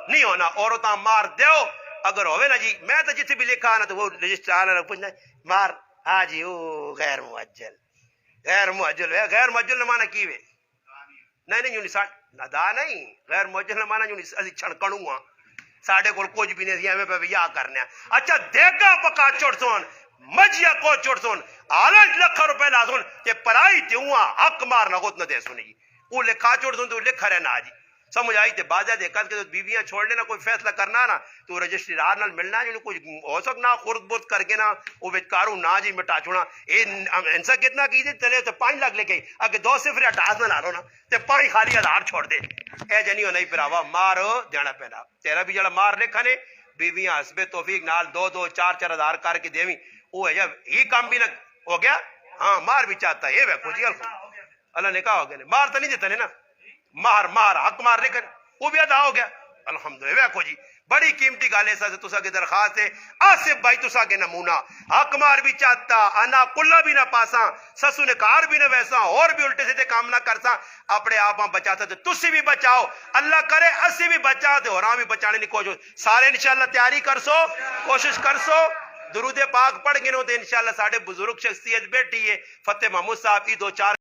نہیں ہونا عورتہ مار دیو اگر ہوئے نا جی میں تو جتنے بھی لکھا نا تو وہ رجسٹر آنا پوچھنا مار ہاں جی وہ غیر معجل ہے غیر معجل نمانا کیوے نہیں یوں نہیں ندا نہیں غیر معجل نمانا یوں نہیں اسی چھڑکڑوں ہاں ساڑھے کول کچھ بھی نہیں ہمیں پہ یا کرنے اچھا دیکھا پکا چوڑ سون مجھیا کو چوڑ سون آلنٹ لکھا روپے لا سون کہ پرائی تیوہاں حق مار نہ نہ دے سونی وہ لکھا چوڑ سون تو لکھا رہنا جی سمجھ آئی تے بازا دیکھا کہ بیویاں چھوڑنے نا کوئی فیصلہ کرنا نا تو رجسٹرار نال ملنا جو کچھ ہو سکنا خورد برد کر کے نا وہ بیچکاروں نا جی مٹا چھوڑا انسا کتنا کیجئے چلے تو 5 لاکھ لے گئی اگر 2 صفر یا 10 نہ لو نا تے 5 خالی 1000 چھوڑ دے اے جنیو نہیں پراوا مارو دینا پیدا تیرا بھی جڑا مار لکھا نے بیویاں حسب توفیق نال 2 4 ہزار کر کے دیویں وہ ہے جب یہ کام بھی نہ ہو گیا ہاں مار بھی چاہتا ہے یہ ویکھو جی اللہ نے کہا ہو گیا مار تو نہیں دیتا نا مار حق مار لے کر وہ بھی ادا ہو گیا الحمدللہ ویکھو جی بڑی قیمتی گال ایسا سے تسا کے درخواست ہے آصف بھائی تسا کے نمونہ حق مار بھی چاہتا انا کلہ بھی نہ پاسا سسو نے کار بھی نہ ویسا اور بھی الٹے سے کام نہ کرسا اپنے آپ بچاتا تو تسی بھی بچاؤ اللہ کرے اسی بھی بچا دے اور بھی بچانے کی کوشش سارے انشاءاللہ تیاری کر سو کوشش کر سو درود پاک پڑھ گئے نو تو انشاءاللہ ساڑھے بزرگ شخصیت بیٹھی ہے فتح محمود صاحب کی 2 4